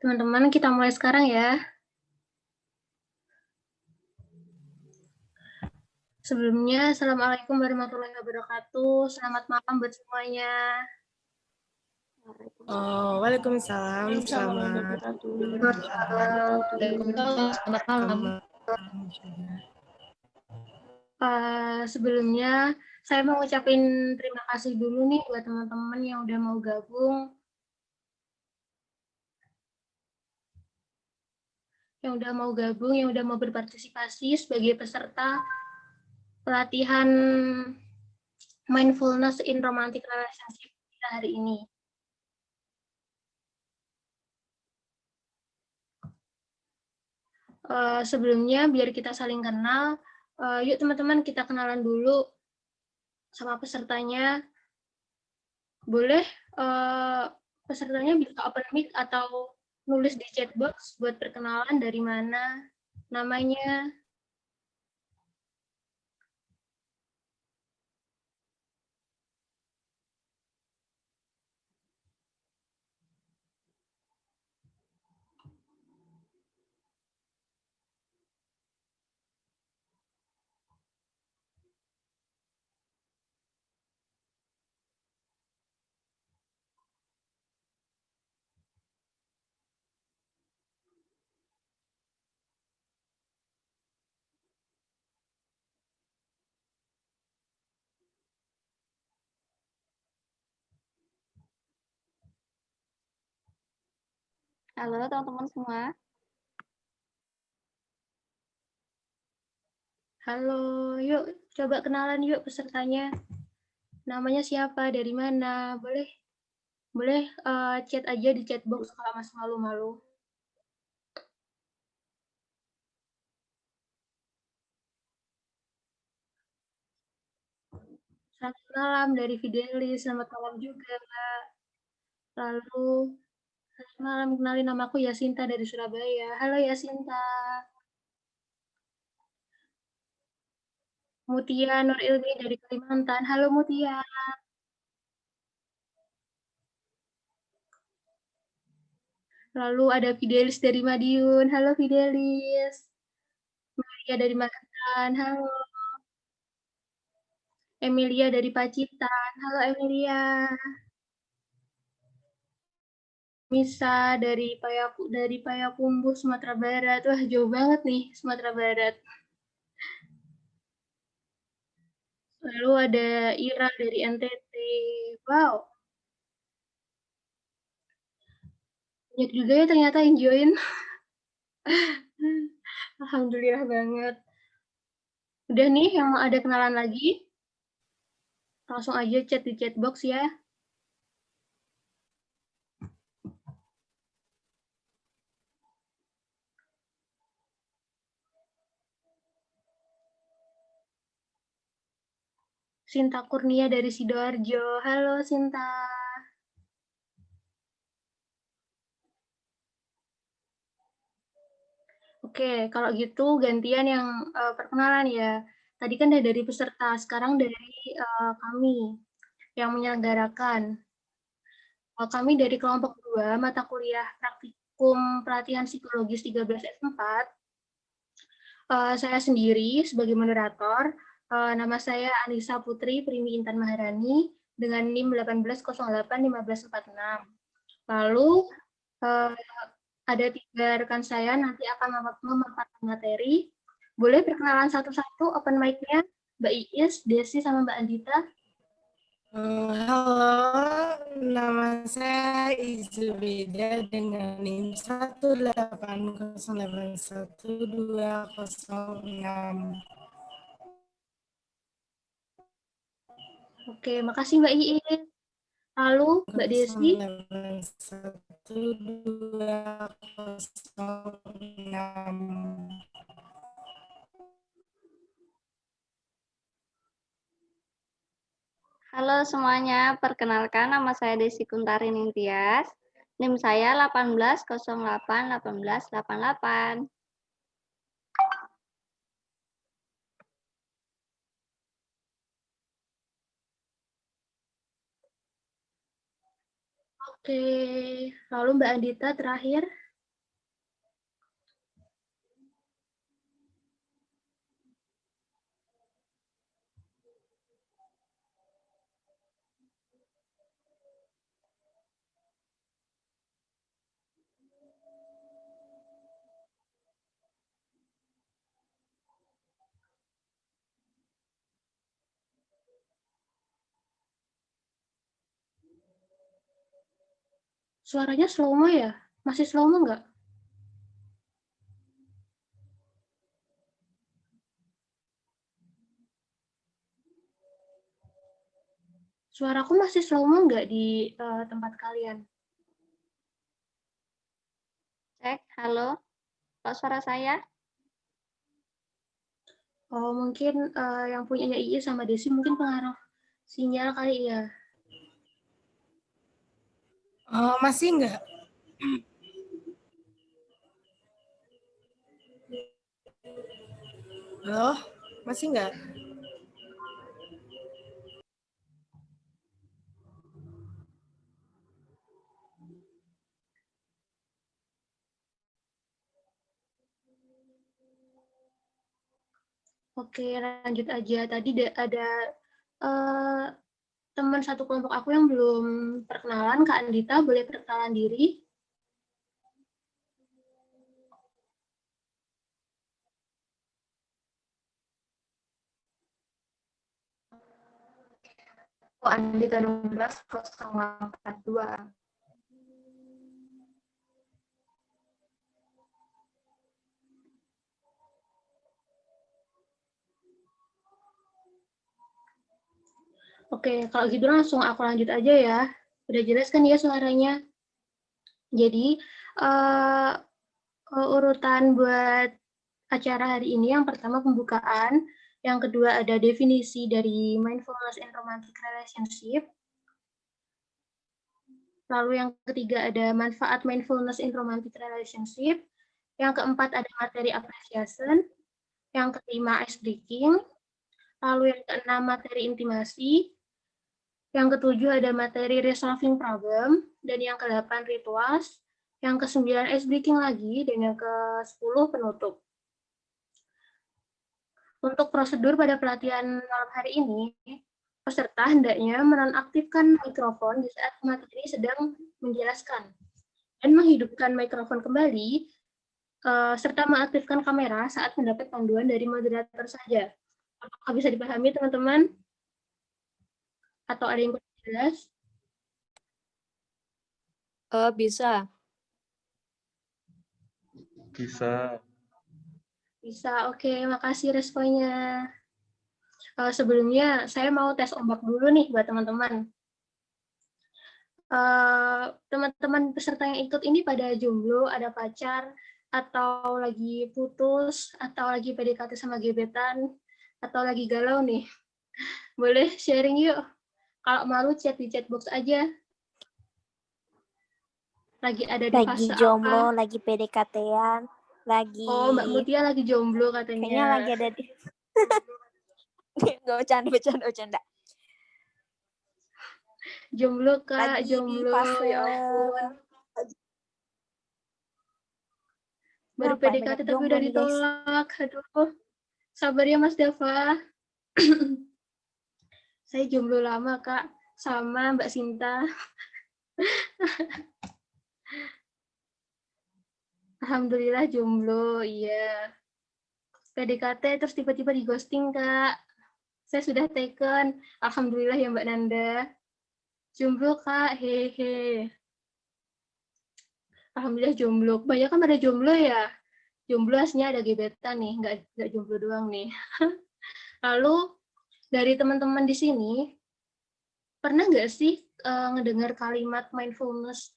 Teman-teman, kita mulai sekarang ya. Sebelumnya, Assalamualaikum warahmatullahi wabarakatuh. Selamat malam buat semuanya. Waalaikumsalam. Selamat malam. Sebelumnya, saya mau ngucapin terima kasih dulu nih buat teman-teman yang udah mau gabung, yang udah mau berpartisipasi sebagai peserta pelatihan mindfulness in romantic relationship kita hari ini. Sebelumnya, biar kita saling kenal, yuk teman-teman kita kenalan dulu sama pesertanya. Boleh pesertanya bisa open mic atau nulis di chat box buat perkenalan dari mana, namanya. Halo teman-teman semua. Halo, yuk coba kenalan yuk pesertanya. Namanya siapa, dari mana? Boleh chat aja di chat box kalau masih malu-malu. Selamat malam dari Fidelis, selamat malam juga, Kak. Lalu, selamat malam, kenalin namaku Yasinta dari Surabaya. Halo Yasinta. Mutia Nur Ilmi dari Kalimantan. Halo Mutia. Lalu ada Fidelis dari Madiun. Halo Fidelis. Maria dari Magetan. Halo. Emilia dari Pacitan. Halo Emilia. Misa dari Payakumbuh, Sumatera Barat. Wah, jauh banget nih Sumatera Barat. Lalu ada Ira dari NTT. Wow. Banyak juga ya ternyata yang join. Alhamdulillah banget. Udah nih yang mau ada kenalan lagi? Langsung aja chat di chat box ya. Sinta Kurnia dari Sidoarjo. Halo Sinta. Oke, kalau gitu gantian yang perkenalan ya. Tadi kan dari peserta, sekarang dari kami yang menyelenggarakan. Kami dari kelompok 2, mata kuliah praktikum pelatihan psikologis 13S4. Saya sendiri sebagai moderator, nama saya Anissa Putri Primi Intan Maharani dengan NIM 18081546. Lalu ada 3 rekan saya nanti akan memaparkan materi. Boleh perkenalan satu-satu open mic-nya, Mbak Iis, Desi, sama Mbak Andita. Halo, nama saya Izubeda dengan NIM 180812006. Oke, makasih Mbak Iin. Lalu Mbak Desi. 0812006. Halo semuanya, perkenalkan nama saya Desi Kuntari Ningtyas. NIM saya 18081888. Oke, lalu Mbak Andita terakhir. Suaranya slow-mo ya? Masih slow-mo nggak? Suaraku masih slow-mo nggak di tempat kalian? Cek, halo. Kalau suara saya? Oh, mungkin yang punyanya II sama Desi mungkin pengaruh sinyal kali ya. Oh, masih enggak? Halo, masih enggak? Oke, lanjut aja. Tadi ada teman satu kelompok aku yang belum perkenalan. Kak Andita, boleh perkenalan diri? Oh, Andita 12042. Oke, kalau gitu langsung aku lanjut aja ya. Udah jelas kan ya suaranya? Jadi, urutan buat acara hari ini, yang pertama pembukaan, yang kedua ada definisi dari mindfulness and romantic relationship, lalu yang ketiga ada manfaat mindfulness in romantic relationship, yang keempat ada materi appreciation, yang kelima ice breaking, lalu yang keenam materi intimasi, yang ketujuh ada materi resolving problem, dan yang kedelapan rituals, yang kesembilan ice breaking lagi, dan yang ke-10 penutup. Untuk prosedur pada pelatihan malam hari ini, peserta hendaknya menonaktifkan mikrofon di saat materi sedang menjelaskan, dan menghidupkan mikrofon kembali, serta mengaktifkan kamera saat mendapat panduan dari moderator saja. Apakah bisa dipahami, teman-teman? Atau ada yang kurang jelas? Bisa. Bisa. Bisa, oke. Makasih responnya. Sebelumnya, saya mau tes ombak dulu nih buat teman-teman. Teman-teman peserta yang ikut ini pada jomblo, ada pacar, atau lagi putus, atau lagi PDKT sama gebetan, atau lagi galau nih. Boleh sharing yuk. Kalau malu chat di chatbox aja. Lagi ada di Lagi fase jomblo, apa? lagi PDKT-an, lagi... Oh, Mbak Mutia lagi jomblo katanya. Kayaknya lagi ada di... Nggak bercanda. Jomblo, Kak. Lagi Jomblo, di fase... ya ampun. Baru Ngapain PDKT banyak tapi jomblo udah nih, guys? ditolak. Aduh. Sabar ya, Mas Dava. Saya jomblo lama, Kak. Sama Mbak Sinta. Alhamdulillah jomblo, iya. PDKT terus tiba-tiba di ghosting, Kak. Saya sudah taken. Alhamdulillah ya Mbak Nanda. Jomblo Kak, hehe. Alhamdulillah jomblo. Banyak kan pada jomblo ya. Jomblo aslinya ada gebetan nih, nggak jomblo doang nih. Lalu dari teman-teman di sini, pernah nggak sih ngedengar kalimat mindfulness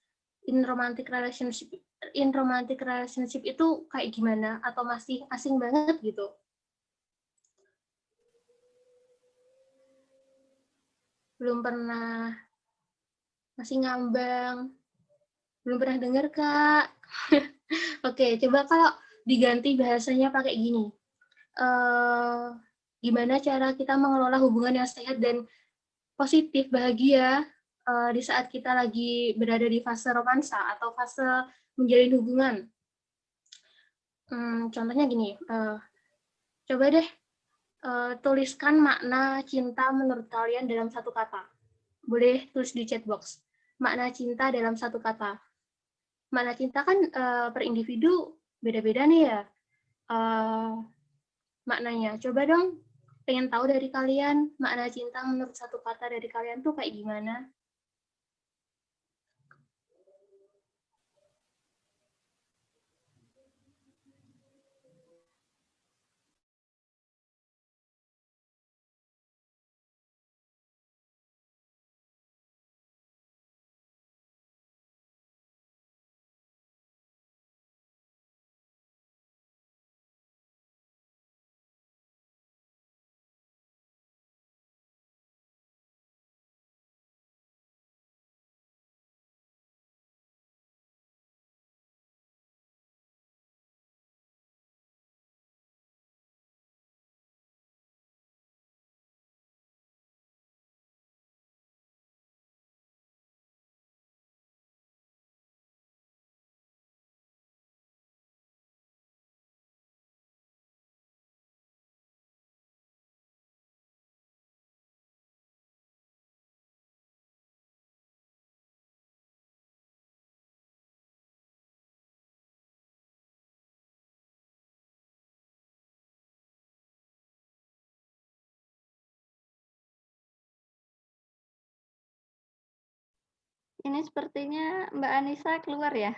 in romantic relationship? In romantic relationship itu kayak gimana? Atau masih asing banget gitu? Belum pernah, masih ngambang, belum pernah dengar Kak. Oke, coba kalau diganti bahasanya pakai gini. Gimana cara kita mengelola hubungan yang sehat dan positif, bahagia di saat kita lagi berada di fase romansa atau fase menjalin hubungan. Contohnya gini, coba deh tuliskan makna cinta menurut kalian dalam satu kata. Boleh tulis di chat box. Makna cinta dalam satu kata. Makna cinta kan per individu beda-beda nih ya maknanya. Coba dong, pengen tahu dari kalian makna cinta menurut satu kata dari kalian tuh kayak gimana? Ini sepertinya Mbak Anissa keluar ya?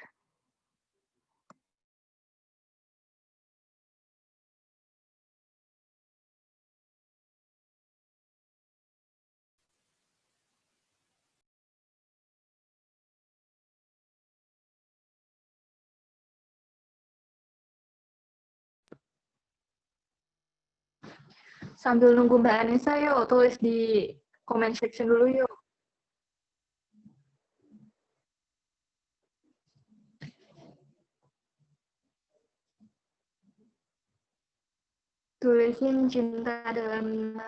Sambil nunggu Mbak Anissa, yuk tulis di comment section dulu yuk. Tulisin cinta dalam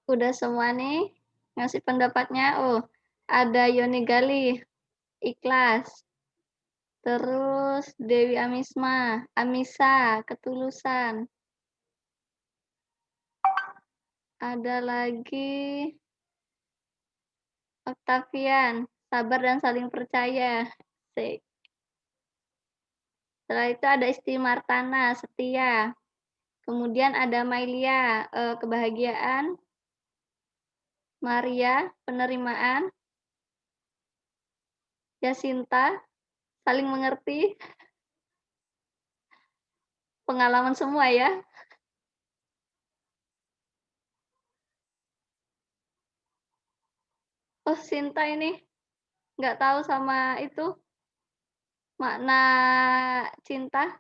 Udah semua nih ngasih pendapatnya. Oh, ada Yoni Gali, ikhlas. Terus Dewi Amisa, ketulusan. Ada lagi Octavian, sabar dan saling percaya. Setelah itu ada Istimartana, setia. Kemudian ada Mailia, kebahagiaan. Maria, penerimaan. Yasinta, saling mengerti. Pengalaman semua ya. Oh, Sinta ini nggak tahu sama itu makna cinta.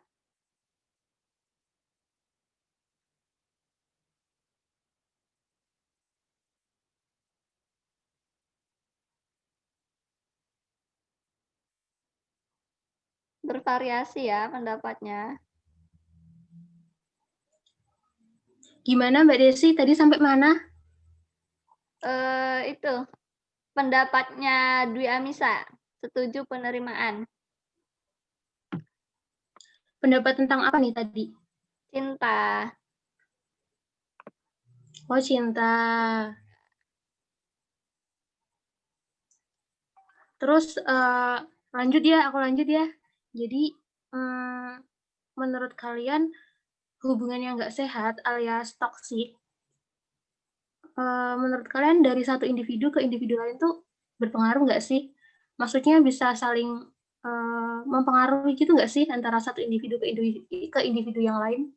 Bervariasi ya pendapatnya. Gimana Mbak Desi? Tadi sampai mana? Itu pendapatnya Dwi Amisa, setuju penerimaan. Pendapat tentang apa nih tadi? Cinta. Oh, cinta. Terus lanjut ya, aku lanjut ya. Jadi menurut kalian hubungan yang nggak sehat alias toksik, menurut kalian dari satu individu ke individu lain tuh berpengaruh nggak sih? Maksudnya bisa saling mempengaruhi gitu nggak sih antara satu individu ke individu yang lain?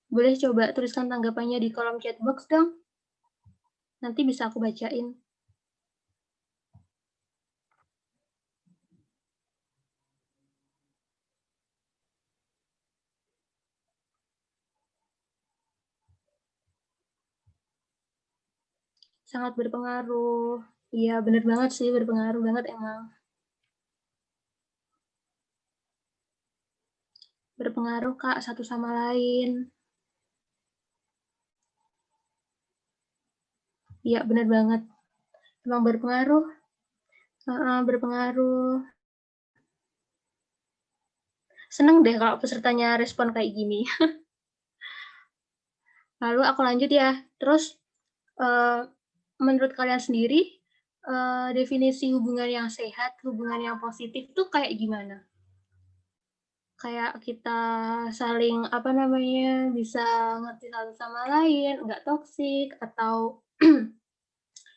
Boleh coba tuliskan tanggapannya di kolom chat box dong. Nanti bisa aku bacain. Sangat berpengaruh. Iya, bener banget sih, berpengaruh banget emang. Berpengaruh, Kak, satu sama lain. Iya, bener banget. Emang berpengaruh. Berpengaruh. Seneng deh kalau pesertanya respon kayak gini. Lalu aku lanjut ya. Terus, menurut kalian sendiri, definisi hubungan yang sehat, hubungan yang positif tuh kayak gimana? Kayak kita saling, apa namanya, bisa ngerti satu sama lain, nggak toksik, atau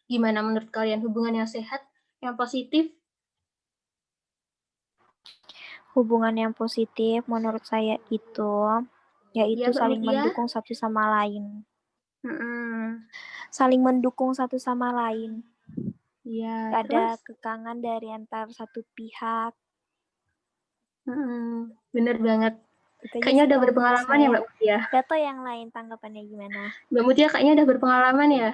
gimana menurut kalian hubungan yang sehat, yang positif? Hubungan yang positif menurut saya itu yaitu Mbak saling Mutia? mendukung satu sama lain. Mm-mm. Saling mendukung satu sama lain. Iya, Gak ada terus? kekangan dari antar satu pihak. Bener banget. Itu aja Kayaknya sih udah kalau menurut berpengalaman ya saya. Mbak Mutia. Gak tau yang lain tanggapannya gimana. Mbak Mutia kayaknya udah berpengalaman ya.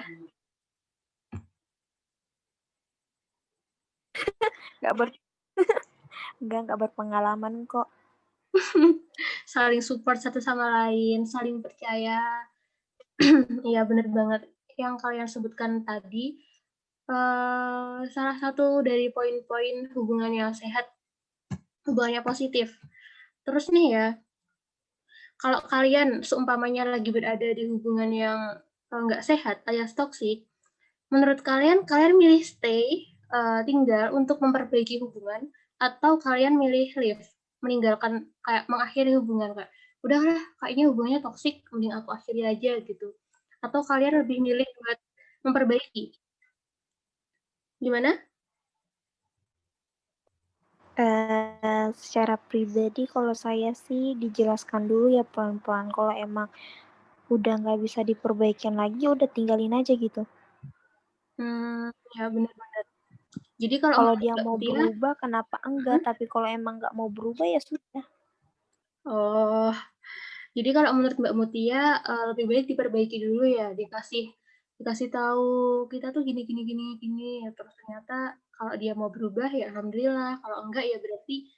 Gak berpengalaman kok. Saling support satu sama lain, saling percaya. Iya bener banget. Yang kalian sebutkan tadi, salah satu dari poin-poin hubungan yang sehat, hubungannya positif. Terus nih ya, kalau kalian seumpamanya lagi berada di hubungan yang nggak sehat, alias toksik, menurut kalian, kalian milih stay, tinggal untuk memperbaiki hubungan, atau kalian milih leave, meninggalkan, kayak mengakhiri hubungan, Kak? Udahlah, kayaknya hubungannya toksik, mending aku akhiri aja gitu. Atau kalian lebih milih buat memperbaiki? Gimana? Secara pribadi kalau saya sih dijelaskan dulu ya pelan-pelan. Kalau emang udah nggak bisa diperbaikin lagi, udah tinggalin aja gitu. Ya benar-benar. Jadi kalau Kalau menurut dia Mbak mau Mutia, berubah, kenapa enggak? Tapi kalau emang nggak mau berubah ya sudah. oh, jadi kalau menurut Mbak Mutia lebih baik diperbaiki dulu ya, dikasih tahu kita tuh gini gini gini gini, terus ternyata kalau dia mau berubah ya alhamdulillah, kalau enggak ya berarti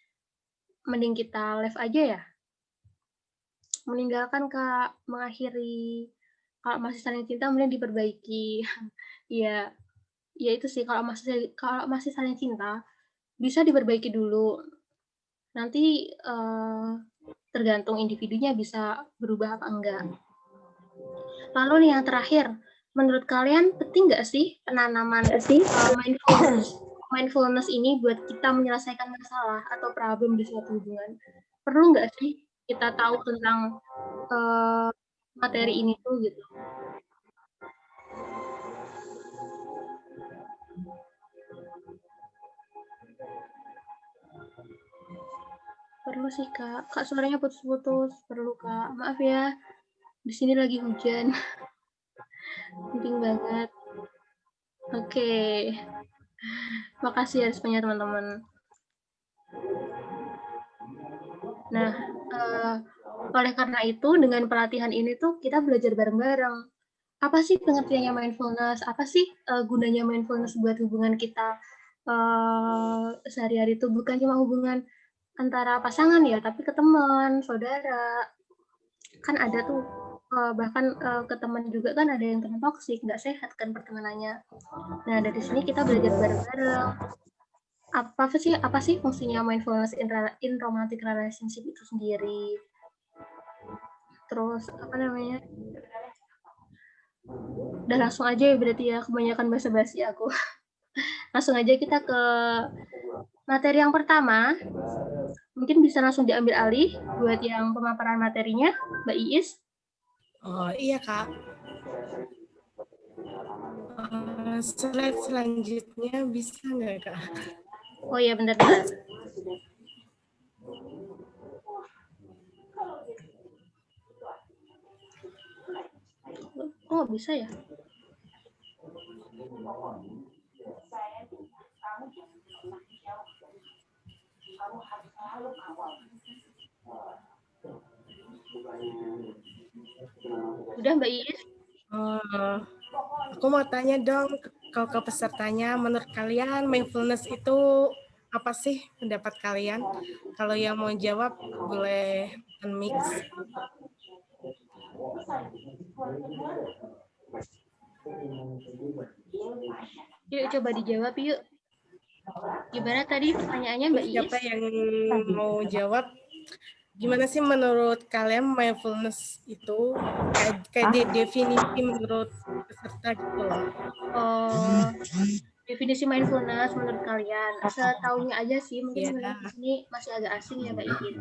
mending kita live aja ya. Meninggalkan Kak, mengakhiri. Kalau masih saling cinta mending diperbaiki. Ya, ya itu sih kalau masih saling cinta bisa diperbaiki dulu. Nanti tergantung individunya bisa berubah apa enggak. Lalu nih yang terakhir, menurut kalian penting nggak sih penanaman mindfulness ini buat kita menyelesaikan masalah atau problem di suatu hubungan? Perlu nggak sih? kita tahu tentang materi ini tuh gitu. Perlu sih Kak. Kak suaranya putus-putus. Perlu Kak. Maaf ya. Di sini lagi hujan. Penting banget. Oke. Makasih ya responnya teman-teman. Nah, oleh karena itu dengan pelatihan ini tuh kita belajar bareng-bareng. Apa sih pengertiannya mindfulness? Apa sih gunanya mindfulness buat hubungan kita sehari-hari itu? Bukan cuma hubungan antara pasangan ya, tapi ke teman, saudara. Kan ada tuh bahkan ke teman juga kan ada yang teman toksik, nggak sehat kan pertemanannya. Nah dari sini kita belajar bareng-bareng. Apa sih fungsinya mindfulness in romantic relationship itu sendiri? Terus apa namanya? Udah langsung aja ya berarti ya, kebanyakan basa-basi aku. Langsung aja kita ke materi yang pertama. Mungkin bisa langsung diambil alih buat yang pemaparan materinya, Mbak Iis. Oh iya Kak. Slide selanjutnya bisa nggak Kak? Oh iya, bentar-bentar. Oh, bisa ya? Udah Mbak Iis? Aku mau tanya dong ke pesertanya, menurut kalian mindfulness itu apa sih pendapat kalian? Kalau yang mau jawab boleh mix. Yuk coba dijawab yuk. Gimana tadi pertanyaannya Mbak Iis? Siapa yang mau jawab? Gimana sih menurut kalian mindfulness itu kayak definisi menurut peserta gitu loh? Oh, definisi mindfulness menurut kalian. Setahunya aja sih, mungkin Iya. di sini masih agak asing ya Mbak Iis.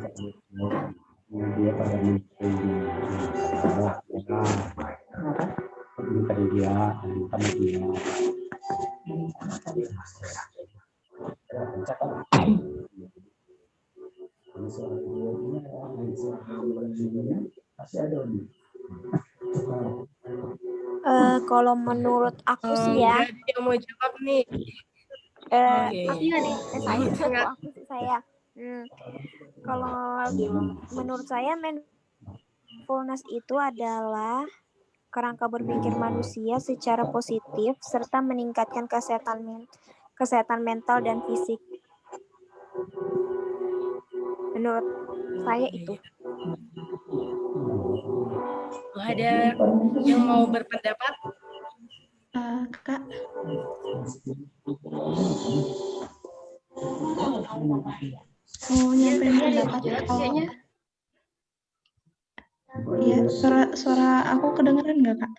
Kalau menurut aku sih ya, Nggak ada yang mau jawab nih. Iya nih. saya. Kalau menurut saya mindfulness itu adalah kerangka berpikir manusia secara positif serta meningkatkan kesehatan mental dan fisik. Menurut saya itu. Ada yang mau berpendapat? Kak. Mau nyampein pendapat Kayaknya. Iya, suara aku kedengeran nggak Kak?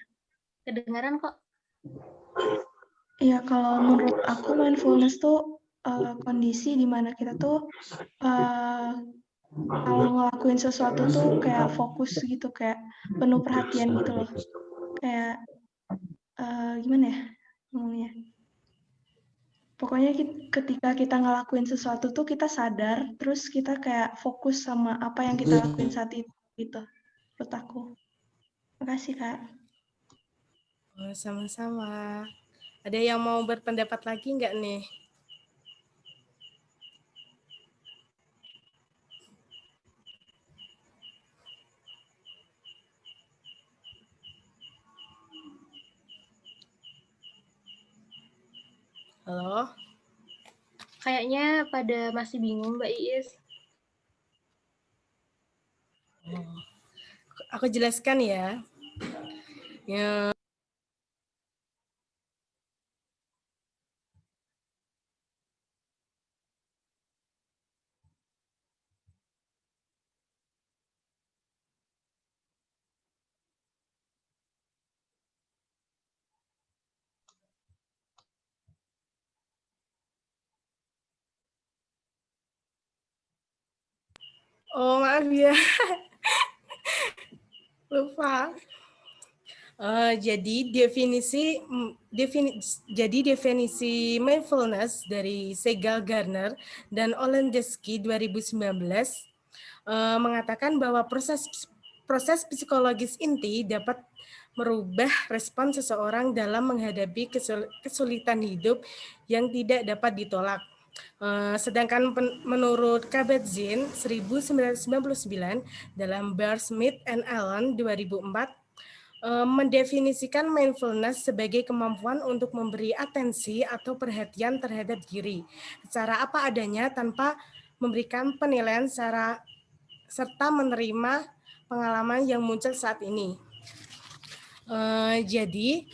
Kedengaran kok. Iya, kalau menurut aku mindfulness tuh kondisi di mana kita tuh kalau ngelakuin sesuatu tuh kayak fokus gitu, kayak penuh perhatian gitu loh. Kayak gimana ya ngomongnya? Pokoknya ketika kita ngelakuin sesuatu tuh kita sadar, terus kita kayak fokus sama apa yang kita lakuin saat itu gitu. Menurut aku. Makasih Kak. Oh, sama-sama. Ada yang mau berpendapat lagi nggak nih? Halo? Kayaknya pada masih bingung Mbak Iis. Aku jelaskan ya. Oh, maaf ya. Lupa. Jadi definisi mindfulness dari Segal Garner dan Olendeski 2019 mengatakan bahwa proses psikologis inti dapat merubah respon seseorang dalam menghadapi kesulitan hidup yang tidak dapat ditolak. Sedangkan menurut Kabat-Zinn 1999 dalam Bear Smith and Allen 2004 mendefinisikan mindfulness sebagai kemampuan untuk memberi atensi atau perhatian terhadap diri secara apa adanya tanpa memberikan penilaian serta menerima pengalaman yang muncul saat ini. Jadi,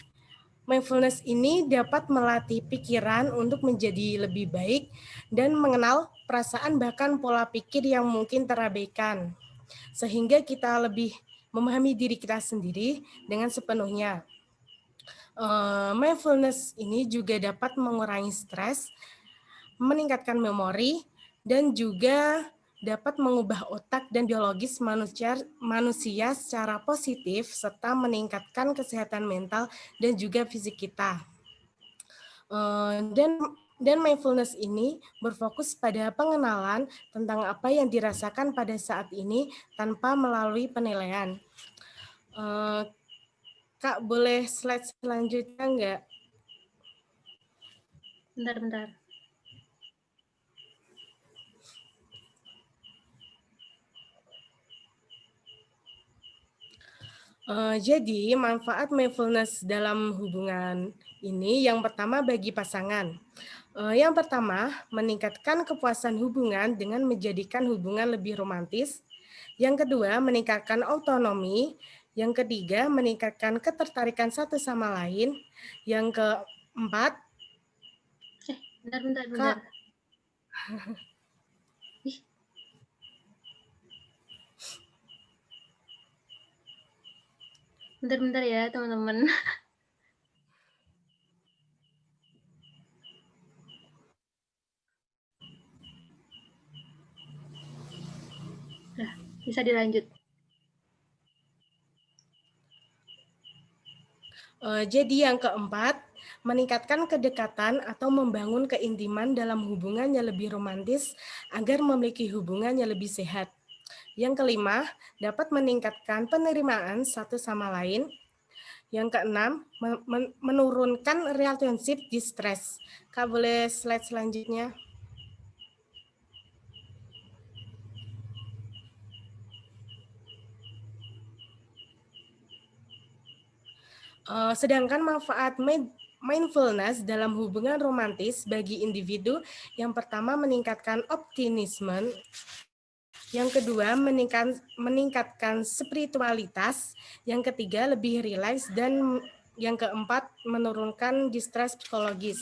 mindfulness ini dapat melatih pikiran untuk menjadi lebih baik dan mengenal perasaan bahkan pola pikir yang mungkin terabaikan, sehingga kita lebih memahami diri kita sendiri dengan sepenuhnya. Mindfulness ini juga dapat mengurangi stres, meningkatkan memori, dan juga dapat mengubah otak dan biologis manusia secara positif serta meningkatkan kesehatan mental dan juga fisik kita. Dan mindfulness ini berfokus pada pengenalan tentang apa yang dirasakan pada saat ini tanpa melalui penilaian. Kak, boleh slide selanjutnya enggak? Bentar. Jadi, manfaat mindfulness dalam hubungan ini yang pertama bagi pasangan. Yang pertama, meningkatkan kepuasan hubungan dengan menjadikan hubungan lebih romantis. Yang kedua, meningkatkan autonomi. Yang ketiga, meningkatkan ketertarikan satu sama lain. Yang keempat, Bentar. Kak. Bentar ya, teman-teman. Nah, bisa dilanjut. Jadi yang keempat, meningkatkan kedekatan atau membangun keintiman dalam hubungan yang lebih romantis agar memiliki hubungan yang lebih sehat. Yang kelima, dapat meningkatkan penerimaan satu sama lain. Yang keenam, menurunkan relationship distress. Kak, boleh slide selanjutnya? Sedangkan manfaat mindfulness dalam hubungan romantis bagi individu, yang pertama meningkatkan optimisme, yang kedua meningkatkan spiritualitas, yang ketiga lebih rileks, dan yang keempat menurunkan distress psikologis.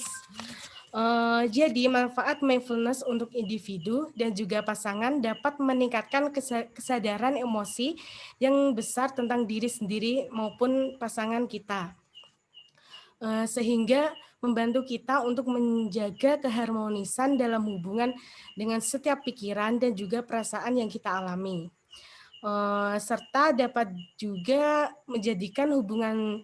Jadi manfaat mindfulness untuk individu dan juga pasangan dapat meningkatkan kesadaran emosi yang besar tentang diri sendiri maupun pasangan kita. Sehingga membantu kita untuk menjaga keharmonisan dalam hubungan dengan setiap pikiran dan juga perasaan yang kita alami. Serta dapat juga menjadikan hubungan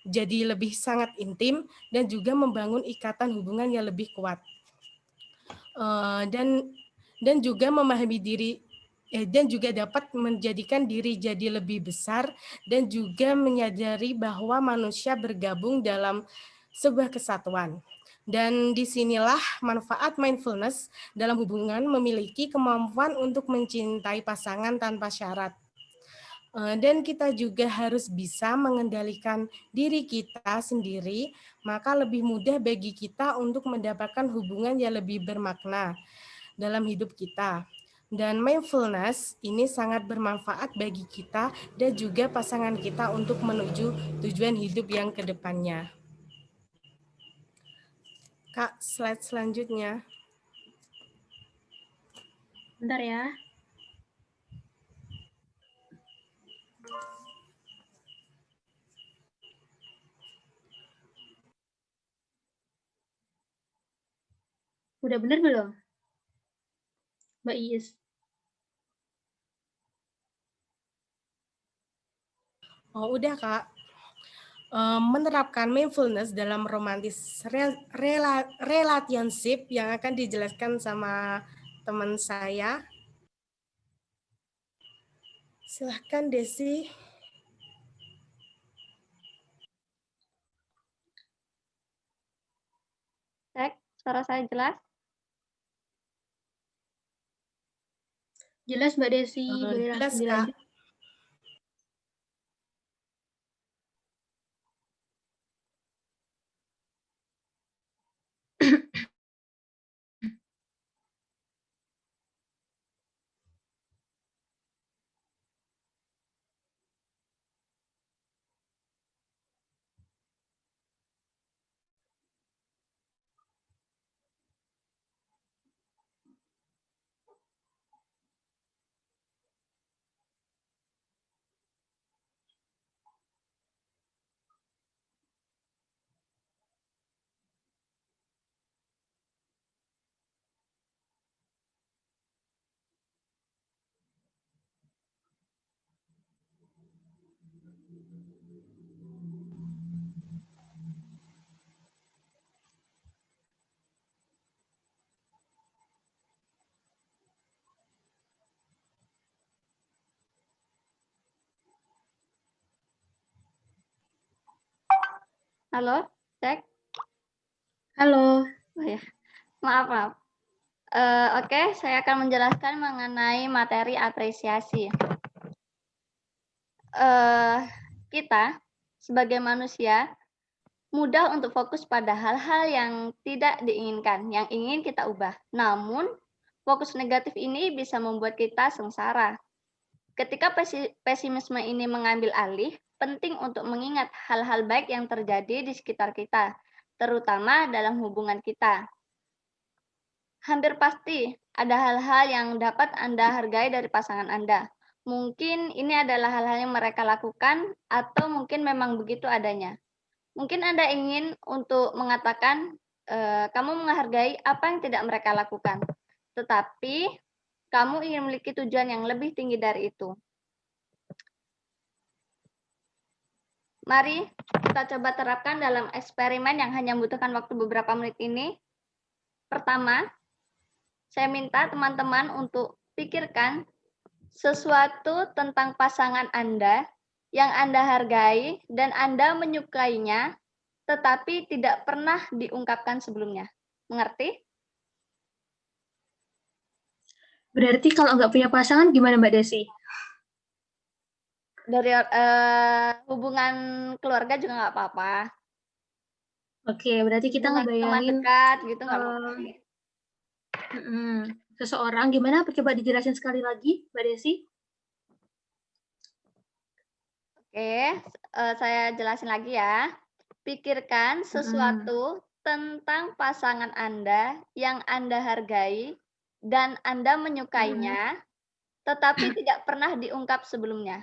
jadi lebih sangat intim dan juga membangun ikatan hubungan yang lebih kuat. Dan juga memahami diri dan juga dapat menjadikan diri jadi lebih besar dan juga menyadari bahwa manusia bergabung dalam sebuah kesatuan. Dan disinilah manfaat mindfulness dalam hubungan memiliki kemampuan untuk mencintai pasangan tanpa syarat. Dan kita juga harus bisa mengendalikan diri kita sendiri, maka lebih mudah bagi kita untuk mendapatkan hubungan yang lebih bermakna dalam hidup kita. Dan mindfulness ini sangat bermanfaat bagi kita dan juga pasangan kita untuk menuju tujuan hidup yang kedepannya. Kak, slide selanjutnya. Bentar ya. Udah bener belum? Mbak Iis. Oh, udah, Kak. Menerapkan mindfulness dalam romantis relationship yang akan dijelaskan sama teman saya. Silahkan, Desi. Cek, suara saya jelas? Jelas Mbak Desi, boleh Jelas, langsung Kak. dilanjut. Halo, cek. Halo. Oh ya, maaf. Oke, saya akan menjelaskan mengenai materi apresiasi. Kita sebagai manusia mudah untuk fokus pada hal-hal yang tidak diinginkan, yang ingin kita ubah. Namun, fokus negatif ini bisa membuat kita sengsara. Ketika pesimisme ini mengambil alih, penting untuk mengingat hal-hal baik yang terjadi di sekitar kita, terutama dalam hubungan kita. Hampir pasti ada hal-hal yang dapat Anda hargai dari pasangan Anda. Mungkin ini adalah hal-hal yang mereka lakukan, atau mungkin memang begitu adanya. Mungkin Anda ingin untuk mengatakan, kamu menghargai apa yang tidak mereka lakukan, tetapi kamu ingin memiliki tujuan yang lebih tinggi dari itu. Mari kita coba terapkan dalam eksperimen yang hanya membutuhkan waktu beberapa menit ini. Pertama, saya minta teman-teman untuk pikirkan sesuatu tentang pasangan Anda yang Anda hargai dan Anda menyukainya, tetapi tidak pernah diungkapkan sebelumnya. Mengerti? Berarti kalau nggak punya pasangan gimana Mbak Desi? Dari hubungan keluarga juga nggak apa-apa. Oke, berarti kita Hubungan teman ngebayangin dekat gitu nggak apa-apa. seseorang, gimana? Coba dijelasin sekali lagi, Mbak Desi. Oke, saya jelasin lagi ya. Pikirkan sesuatu tentang pasangan Anda yang Anda hargai dan Anda menyukainya, tetapi tidak pernah diungkap sebelumnya.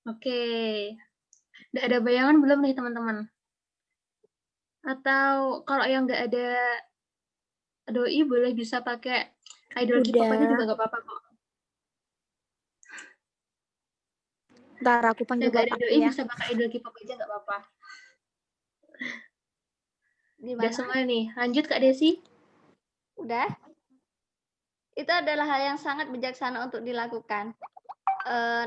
Oke. Udah ada bayangan belum nih teman-teman? Atau kalau yang nggak ada doi boleh bisa pakai idol K-pop aja juga nggak apa-apa kok. Ntar aku panggil Yang nggak ada bapak doi ya. bisa pakai idol K-pop aja nggak apa-apa. Udah Gimana? semua nih. Lanjut Kak Desi. Udah? Itu adalah hal yang sangat bijaksana untuk dilakukan.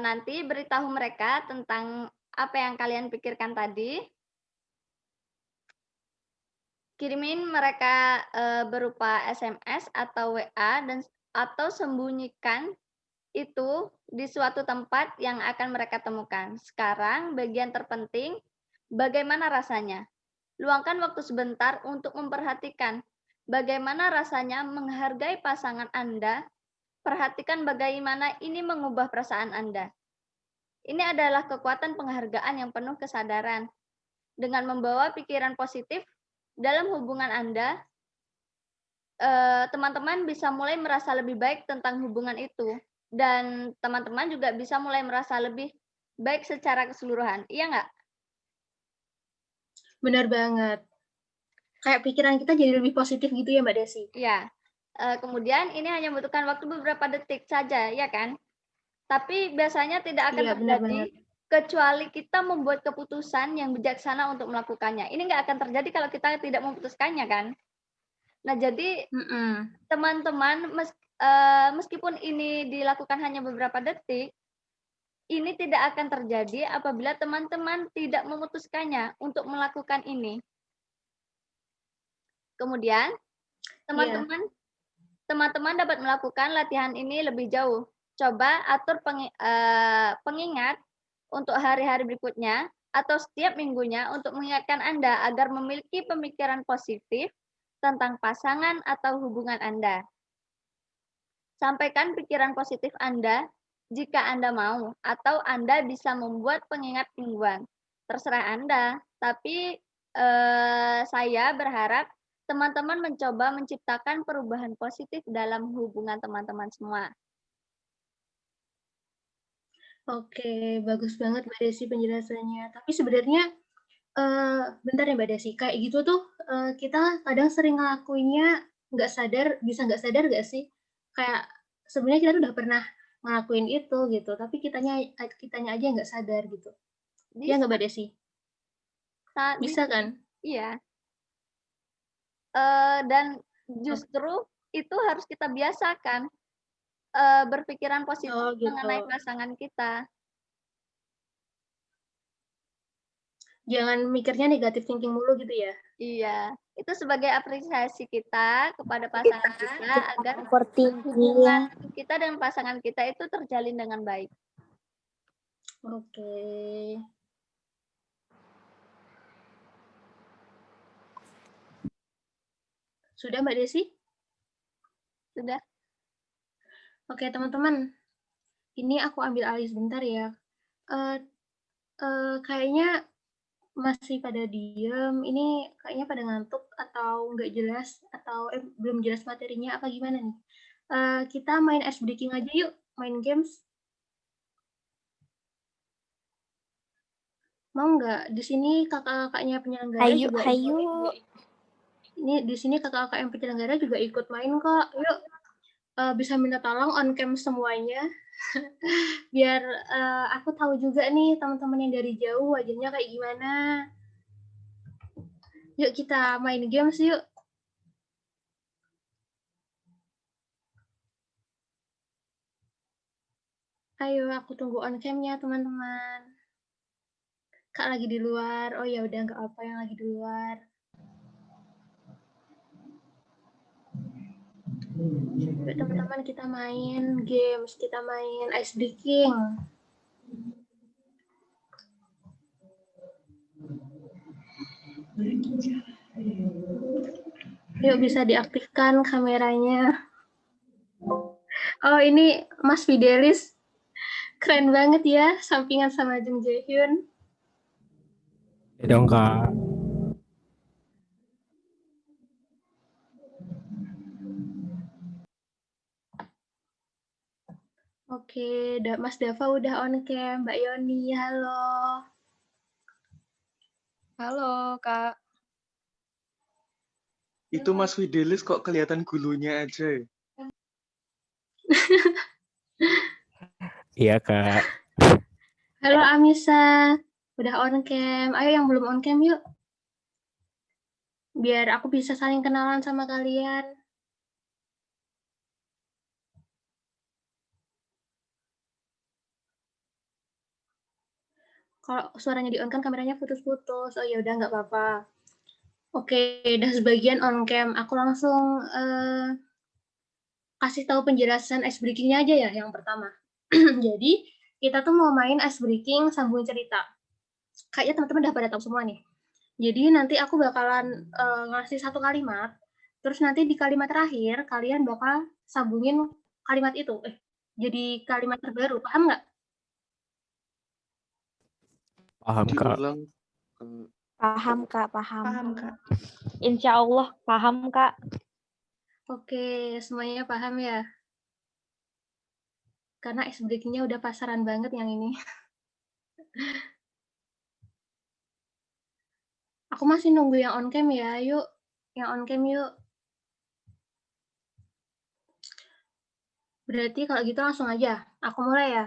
Nanti beritahu mereka tentang apa yang kalian pikirkan tadi. Kirimin mereka berupa SMS atau WA atau sembunyikan itu di suatu tempat yang akan mereka temukan. Sekarang bagian terpenting, bagaimana rasanya? Luangkan waktu sebentar untuk memperhatikan bagaimana rasanya menghargai pasangan Anda. Perhatikan bagaimana ini mengubah perasaan Anda. Ini adalah kekuatan penghargaan yang penuh kesadaran. Dengan membawa pikiran positif dalam hubungan Anda, teman-teman bisa mulai merasa lebih baik tentang hubungan itu. Dan teman-teman juga bisa mulai merasa lebih baik secara keseluruhan. Iya nggak? Benar banget. Kayak pikiran kita jadi lebih positif gitu ya Mbak Desi? Iya. Kemudian ini hanya membutuhkan waktu beberapa detik saja, ya kan? Tapi biasanya tidak akan Iya, benar terjadi banget. kecuali kita membuat keputusan yang bijaksana untuk melakukannya. Ini nggak akan terjadi kalau kita tidak memutuskannya, kan? Nah, jadi Mm-mm. teman-teman, meskipun ini dilakukan hanya beberapa detik, ini tidak akan terjadi apabila teman-teman tidak memutuskannya untuk melakukan ini. Kemudian, Iya. teman-teman dapat melakukan latihan ini lebih jauh. Coba atur pengingat untuk hari-hari berikutnya atau setiap minggunya untuk mengingatkan Anda agar memiliki pemikiran positif tentang pasangan atau hubungan Anda. Sampaikan pikiran positif Anda jika Anda mau, atau Anda bisa membuat pengingat mingguan. Terserah Anda, tapi saya berharap teman-teman mencoba menciptakan perubahan positif dalam hubungan teman-teman semua. Oke, bagus banget Mbak Desi penjelasannya. Tapi sebenarnya, bentar ya Mbak Desi, kayak gitu tuh kita kadang sering ngelakuinnya bisa nggak sadar nggak sih? Kayak sebenarnya kita tuh udah pernah ngelakuin itu gitu, tapi kitanya aja nggak sadar gitu. Iya nggak Mbak Desi? Bisa kan? Iya. Dan justru itu harus kita biasakan, berpikiran positif Oh gitu. mengenai pasangan kita. Jangan mikirnya negatif thinking mulu gitu ya? Iya, itu sebagai apresiasi kita kepada pasangan kita agar Overthinking. hubungan kita dengan pasangan kita itu terjalin dengan baik. Oke. Sudah Mbak Desi? Sudah. Oke teman-teman, ini aku ambil alih sebentar ya. Kayaknya masih pada diem, ini kayaknya pada ngantuk atau nggak jelas, atau belum jelas materinya apa gimana nih? Kita main ice breaking aja yuk, main games. Mau nggak? Di sini kakak-kakaknya penyelenggara Hayu, juga hayu. ini di sini kakak-kakak yang penyelenggara juga ikut main kok. Yuk, bisa minta tolong on cam semuanya. Biar aku tahu juga nih teman-teman yang dari jauh wajahnya kayak gimana. Yuk kita main games yuk. Ayo aku tunggu on cam-nya teman-teman. Kak lagi di luar. Oh ya udah nggak apa yang lagi di luar. Yuk teman-teman kita main games, kita main ice breaking. Yuk bisa diaktifkan kameranya. Oh ini Mas Fidelis. Keren banget ya, sampingan sama Jung Jae-hyun. Ya dong, Kak. Oke, Mas Dava udah on cam. Mbak Yoni, halo. Halo, Kak. Itu Mas Fidelis kok kelihatan gulunya aja ya? Iya, Kak. Halo Amisa, udah on cam. Ayo yang belum on cam yuk. Biar aku bisa saling kenalan sama kalian. Kalau suaranya di on kan kameranya putus-putus. Oh ya udah nggak apa-apa. Oke, udah sebagian on cam. Aku langsung kasih tahu penjelasan ice breaking-nya aja ya yang pertama. Jadi kita tuh mau main ice breaking sambung cerita. Kayaknya teman-teman udah pada tahu semua nih. Jadi nanti aku bakalan ngasih satu kalimat, terus nanti di kalimat terakhir kalian bakal sambungin kalimat itu. Jadi kalimat terbaru, paham nggak? Paham, Kak. Diulang. Paham, Kak, paham. Paham, Kak. Insya Allah paham, Kak. Oke, semuanya paham ya? Karena ice breaking-nya udah pasaran banget yang ini. Aku masih nunggu yang on cam ya, yuk. Yang on cam yuk. Berarti kalau gitu langsung aja. Aku mulai ya.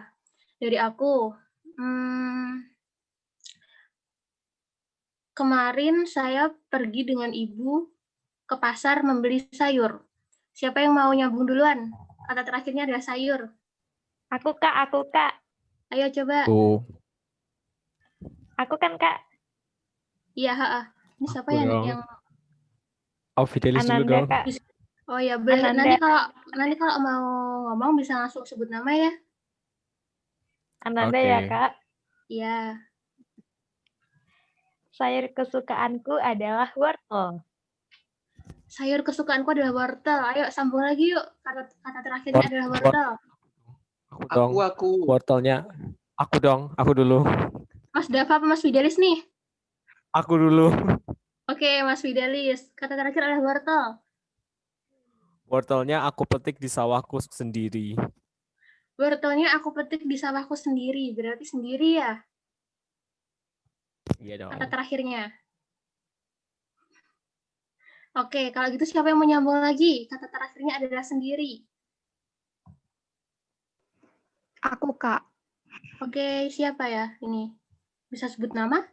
Dari aku. Kemarin saya pergi dengan ibu ke pasar membeli sayur. Siapa yang mau nyambung duluan? Kata terakhirnya adalah sayur. Aku, Kak. Ayo coba. Tuh, Aku kan, Kak. Iya, Ini siapa aku yang dong. Oh, Fidelis dulu Ananda, dong. Kak. Oh ya, boleh. Ananda. Nanti kalau mau ngomong bisa langsung sebut nama ya. Ananda Oke. ya, Kak. Iya. Sayur kesukaanku adalah wortel. Sayur kesukaanku adalah wortel. Ayo sambung lagi yuk. Kata terakhirnya adalah wortel. Aku dong. Aku. Wortelnya. Aku dong. Aku dulu. Mas Dava apa Mas Fidelis nih? Aku dulu. Oke, Mas Fidelis. Kata terakhir adalah wortel. Wortelnya aku petik di sawahku sendiri. Wortelnya aku petik di sawahku sendiri. Berarti sendiri ya? Iya dong. Kata terakhirnya. Oke, kalau gitu siapa yang mau nyambung lagi? Kata terakhirnya adalah sendiri. Aku, Kak. Oke, siapa ya ini? Bisa sebut nama?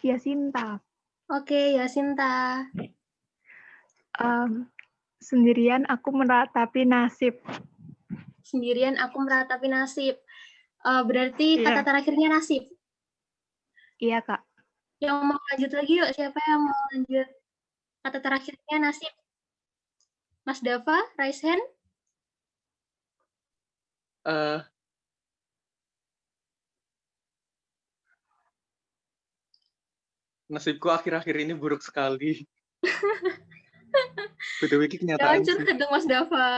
Yasinta. Oke, Yasinta. Sendirian aku meratapi nasib. Sendirian aku meratapi nasib. Berarti kata terakhirnya nasib. Iya, Kak. Yang mau lanjut lagi yuk, siapa yang mau lanjut? Kata terakhirnya nasib. Mas Dava, raise hand. Nasibku akhir-akhir ini buruk sekali. BTW ini kenyataan Jangan sih. curhat dong Mas Dava.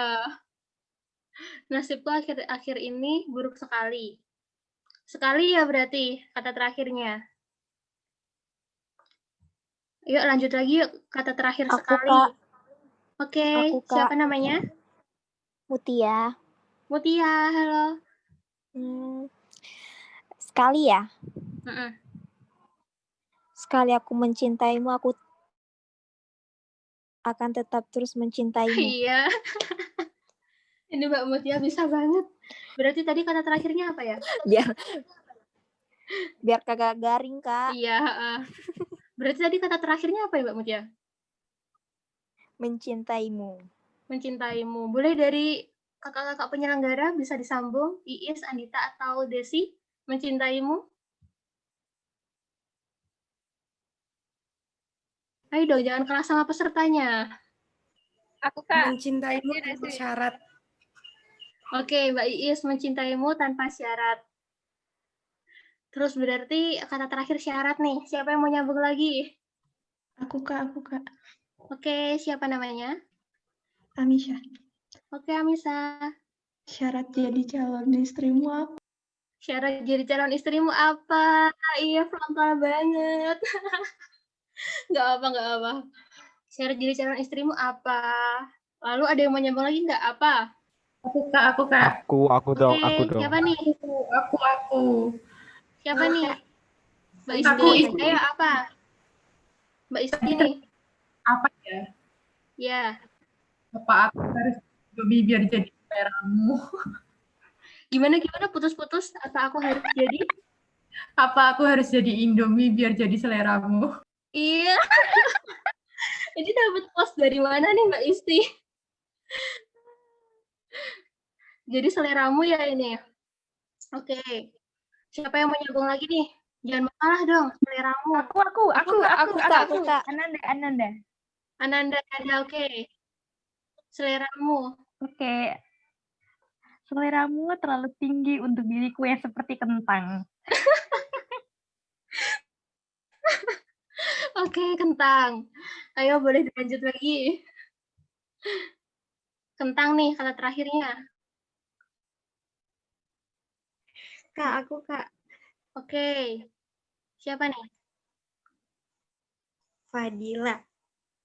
Nasibku akhir-akhir ini buruk sekali. Sekali ya berarti kata terakhirnya. Yuk lanjut lagi yuk, kata terakhir Aku, sekali. Kak. Oke, Aku, Kak. siapa namanya? Mutia. Mutia, halo. Sekali ya. Mm-mm. Sekali aku mencintaimu, aku akan tetap terus mencintaimu. Iya. Ini Mbak Mutia bisa banget. Berarti tadi kata terakhirnya apa ya? Biar kagak garing, Kak. Iya. Berarti tadi kata terakhirnya apa ya Mbak Mutia? Mencintaimu. Mencintaimu. Boleh dari kakak-kakak penyelenggara bisa disambung, Iis, Andita, atau Desi, mencintaimu. Ayo dong, jangan kalah sama pesertanya. Aku, Kak. Mencintaimu tanpa syarat. Oke, Mbak Iis, mencintaimu tanpa syarat. Terus berarti kata terakhir syarat nih. Siapa yang mau nyambung lagi? Aku, Kak. Oke, siapa namanya? Amisha. Oke, Amisa. Syarat jadi calon istrimu apa? Syarat jadi calon istrimu apa? Iya, pelan-pelan banget. Nggak apa. Syarat jadi calon istrimu apa? Lalu ada yang mau nyambung lagi nggak? Apa? Aku, Kak. Aku dong. Siapa nih? Aku. Siapa nih? Mbak Isti. Ayo, apa? Mbak Isti nih. Apa ya? Ya. Apa aku harus Indomie biar jadi seleramu? Gimana? Putus-putus? Apa aku harus jadi? Apa aku harus jadi Indomie biar jadi seleramu? Iya. Ini dapat post dari mana nih Mbak Isti? Jadi seleramu ya ini. Oke. Siapa yang mau nyambung lagi nih? Jangan mengalah dong, seleramu. Aku, Kak. Ananda, oke. Seleramu. Oke. Seleramu terlalu tinggi untuk diriku yang seperti kentang. Oke, kentang. Ayo boleh dilanjut lagi. Kentang nih kata terakhirnya. Kak, aku, Kak. Oke. Siapa nih? Fadila.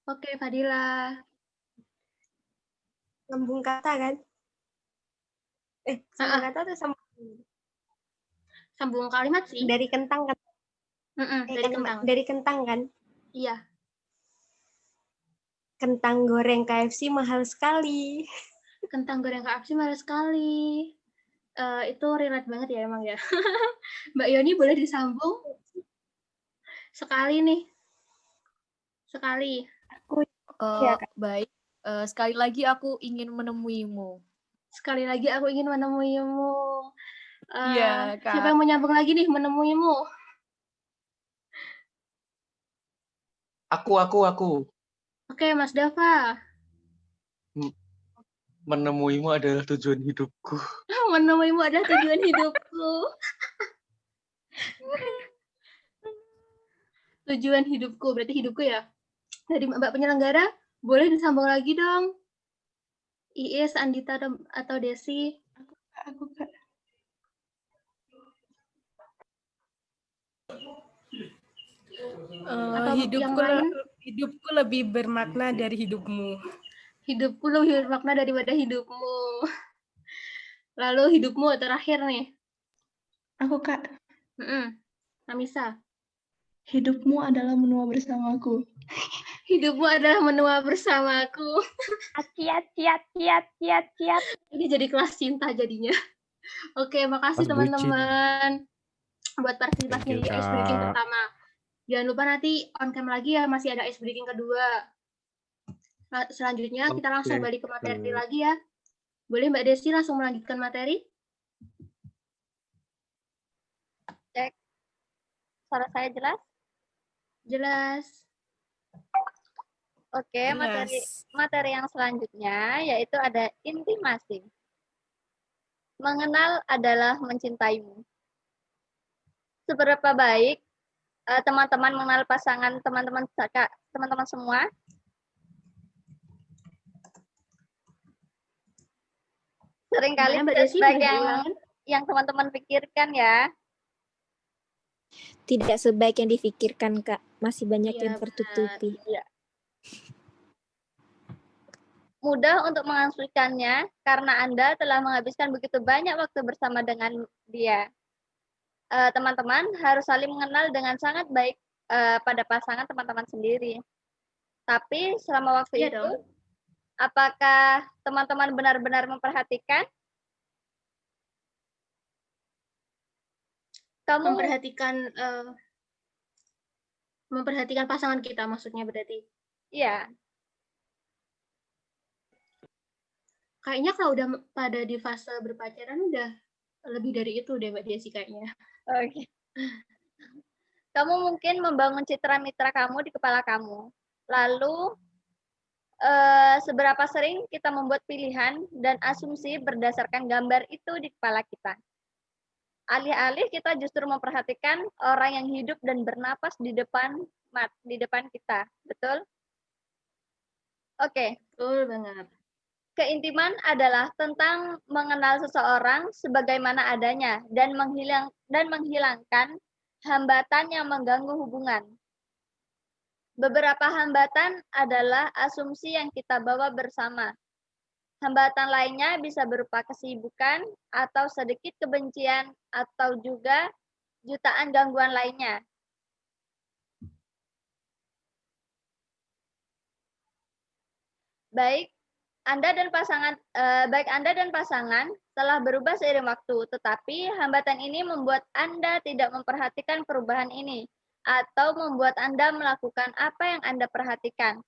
Oke, Fadila. Sambung kata kan? Sambung kata atau sambung kalimat sih. Dari kentang kan? Dari kentang kan? Iya. Kentang goreng KFC mahal sekali. kentang goreng KFC mahal sekali. Itu relate banget ya emang ya. Mbak Yoni boleh disambung? Sekali nih. Sekali. Iya, baik. Sekali lagi aku ingin menemuimu. Sekali lagi aku ingin menemuimu. Iya, Kak. Siapa yang mau nyambung lagi nih menemuimu? Aku. Oke, Mas Dava. Menemuimu adalah tujuan hidupku. Menemuimu adalah tujuan hidupku. Tujuan hidupku, berarti hidupku ya. Dari Mbak penyelenggara, boleh disambung lagi dong. Iis, Andita, atau Desi. Aku, Kak. Hidupku lebih bermakna dari hidupmu. Hidupku lebih bermakna daripada hidupmu. Lalu hidupmu terakhir nih. Aku, Kak. Namisa. Hidupmu adalah menua bersamaku. Hidupmu adalah menua bersamaku. Ciat. Ini jadi kelas cinta jadinya. Oke, makasih teman-teman buat partisipasinya di ice breaking pertama. Jangan lupa nanti on cam lagi ya, masih ada ice breaking kedua. Selanjutnya kita langsung balik ke materi lagi ya. Boleh Mbak Desi langsung melanjutkan materi? Cek. Suara saya jelas? Jelas. Oke, materi yang selanjutnya yaitu ada intimasi. Mengenal adalah mencintaimu. Seberapa baik teman-teman mengenal pasangan teman-teman semua? Seringkali sebagai yang teman-teman pikirkan ya. Tidak sebaik yang difikirkan, Kak. Masih banyak yang tertutupi. Ya. Mudah untuk mengasumsikannya karena Anda telah menghabiskan begitu banyak waktu bersama dengan dia. Teman-teman harus saling mengenal dengan sangat baik pada pasangan teman-teman sendiri. Tapi selama waktu itu, apakah teman-teman benar-benar memperhatikan? Memperhatikan pasangan kita maksudnya berarti? Iya. Kayaknya kalau udah pada di fase berpacaran udah lebih dari itu deh Mbak Desi kayaknya. Oke. Kamu mungkin membangun citra mitra kamu di kepala kamu. Lalu seberapa sering kita membuat pilihan dan asumsi berdasarkan gambar itu di kepala kita. Alih-alih kita justru memperhatikan orang yang hidup dan bernapas di depan kita. Betul? Oke. Betul banget. Keintiman adalah tentang mengenal seseorang sebagaimana adanya dan menghilangkan hambatan yang mengganggu hubungan. Beberapa hambatan adalah asumsi yang kita bawa bersama. Hambatan lainnya bisa berupa kesibukan atau sedikit kebencian atau juga jutaan gangguan lainnya. Baik Anda dan pasangan telah berubah seiring waktu, tetapi hambatan ini membuat Anda tidak memperhatikan perubahan ini atau membuat Anda melakukan apa yang Anda perhatikan.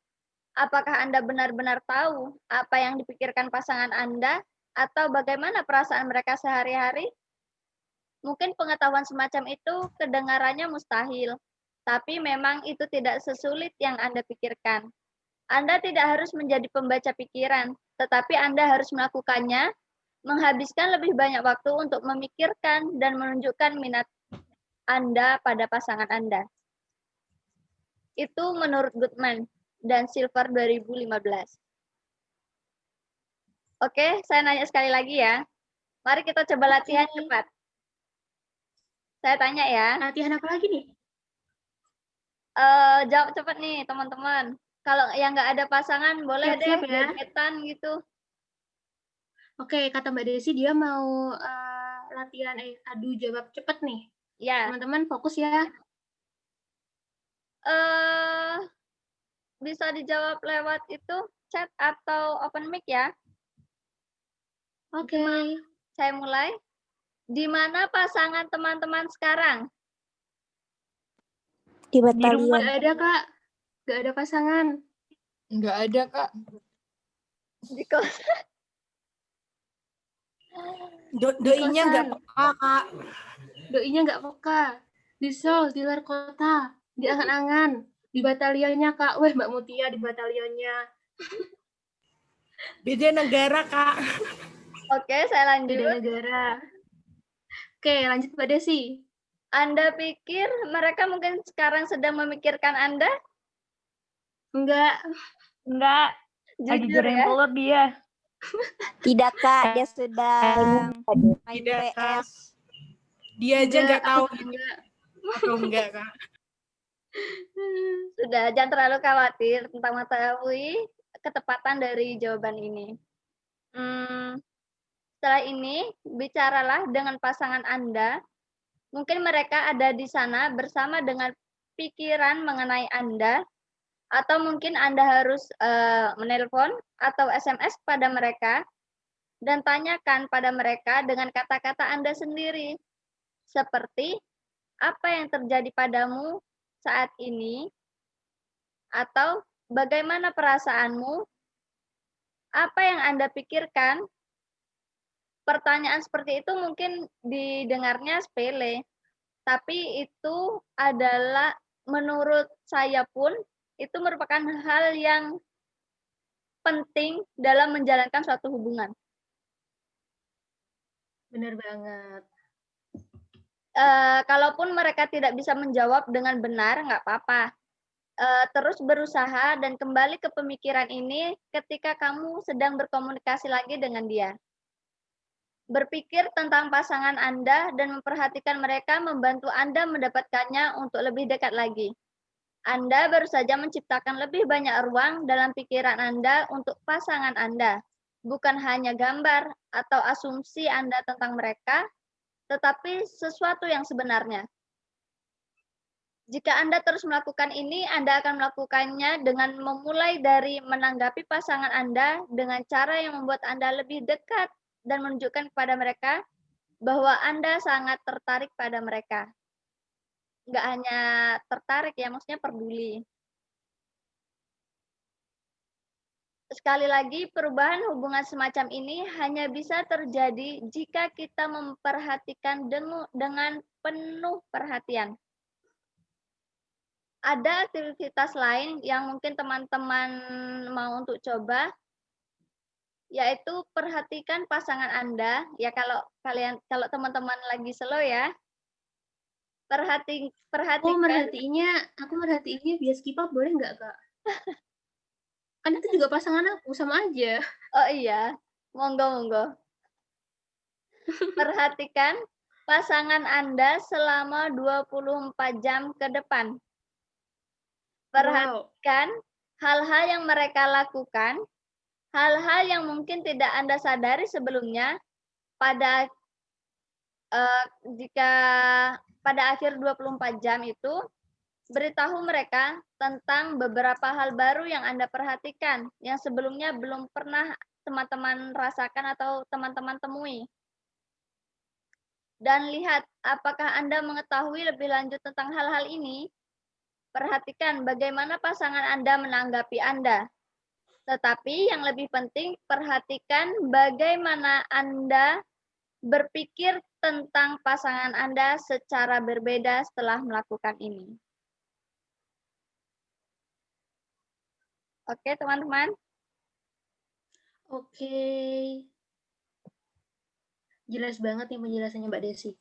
Apakah Anda benar-benar tahu apa yang dipikirkan pasangan Anda atau bagaimana perasaan mereka sehari-hari? Mungkin pengetahuan semacam itu kedengarannya mustahil, tapi memang itu tidak sesulit yang Anda pikirkan. Anda tidak harus menjadi pembaca pikiran, tetapi Anda harus melakukannya, menghabiskan lebih banyak waktu untuk memikirkan dan menunjukkan minat Anda pada pasangan Anda. Itu menurut Goodman dan Silver 2015. Oke, saya nanya sekali lagi ya. Mari kita coba latihan cepat. Saya tanya ya. Latihan apa lagi nih? Jawab cepat nih, teman-teman. Kalau yang nggak ada pasangan, boleh deh jogetan gitu. Oke, kata Mbak Desi dia mau latihan adu jawab cepat nih. Ya. Teman-teman fokus ya. Bisa dijawab lewat itu chat atau open mic ya. Oke. Saya mulai. Di mana pasangan teman-teman sekarang? Di rumah. batalion. Nggak ada, Kak. Nggak ada pasangan. Nggak ada, Kak. Di kosan. Doinya nggak kosan. peka, Kak. Doinya nggak peka. Di Seoul, di luar kota. Di angan-angan. Di batalionnya, Kak. Weh, Mbak Mutia di batalionnya. Beda negara, Kak. Oke, saya lanjut. Beda negara. Oke, lanjut Mbak Desi. Anda pikir mereka mungkin sekarang sedang memikirkan Anda? Enggak. Enggak. Lagi Jujur goreng ya. telur dia. Tidak, Kak. Dia sedang main Tidak, Kak. PS. Dia aja nggak tahu Enggak. atau enggak, Kak. Sudah, jangan terlalu khawatir tentang mengetahui ketepatan dari jawaban ini. Setelah ini, bicaralah dengan pasangan Anda. Mungkin mereka ada di sana bersama dengan pikiran mengenai Anda, atau mungkin Anda harus menelpon atau SMS pada mereka, dan tanyakan pada mereka dengan kata-kata Anda sendiri. Seperti, apa yang terjadi padamu saat ini? Atau, bagaimana perasaanmu? Apa yang Anda pikirkan? Pertanyaan seperti itu mungkin didengarnya sepele, tapi itu adalah menurut saya pun itu merupakan hal yang penting dalam menjalankan suatu hubungan. Benar banget. Kalaupun mereka tidak bisa menjawab dengan benar, nggak apa-apa. Terus berusaha dan kembali ke pemikiran ini ketika kamu sedang berkomunikasi lagi dengan dia. Berpikir tentang pasangan Anda dan memperhatikan mereka membantu Anda mendapatkannya untuk lebih dekat lagi. Anda baru saja menciptakan lebih banyak ruang dalam pikiran Anda untuk pasangan Anda. Bukan hanya gambar atau asumsi Anda tentang mereka, tetapi sesuatu yang sebenarnya. Jika Anda terus melakukan ini, Anda akan melakukannya dengan memulai dari menanggapi pasangan Anda dengan cara yang membuat Anda lebih dekat dan menunjukkan kepada mereka bahwa Anda sangat tertarik pada mereka. Nggak hanya tertarik ya, maksudnya peduli. Sekali lagi, perubahan hubungan semacam ini hanya bisa terjadi jika kita memperhatikan dengan penuh perhatian. Ada aktivitas lain yang mungkin teman-teman mau untuk coba, yaitu perhatikan pasangan Anda. Ya kalau teman-teman lagi slow ya, perhatikan. Aku merhatiinnya bias keep up boleh nggak, Kak? Kan itu juga pasangan aku, sama aja. Oh iya, monggo. Perhatikan pasangan Anda selama 24 jam ke depan. Perhatikan hal-hal yang mereka lakukan, hal-hal yang mungkin tidak Anda sadari sebelumnya jika pada akhir 24 jam itu, beritahu mereka tentang beberapa hal baru yang Anda perhatikan, yang sebelumnya belum pernah teman-teman rasakan atau teman-teman temui. Dan lihat apakah Anda mengetahui lebih lanjut tentang hal-hal ini. Perhatikan bagaimana pasangan Anda menanggapi Anda. Tetapi yang lebih penting, perhatikan bagaimana Anda berpikir tentang pasangan Anda secara berbeda setelah melakukan ini. Oke, teman-teman? Oke. Jelas banget nih penjelasannya Mbak Desi.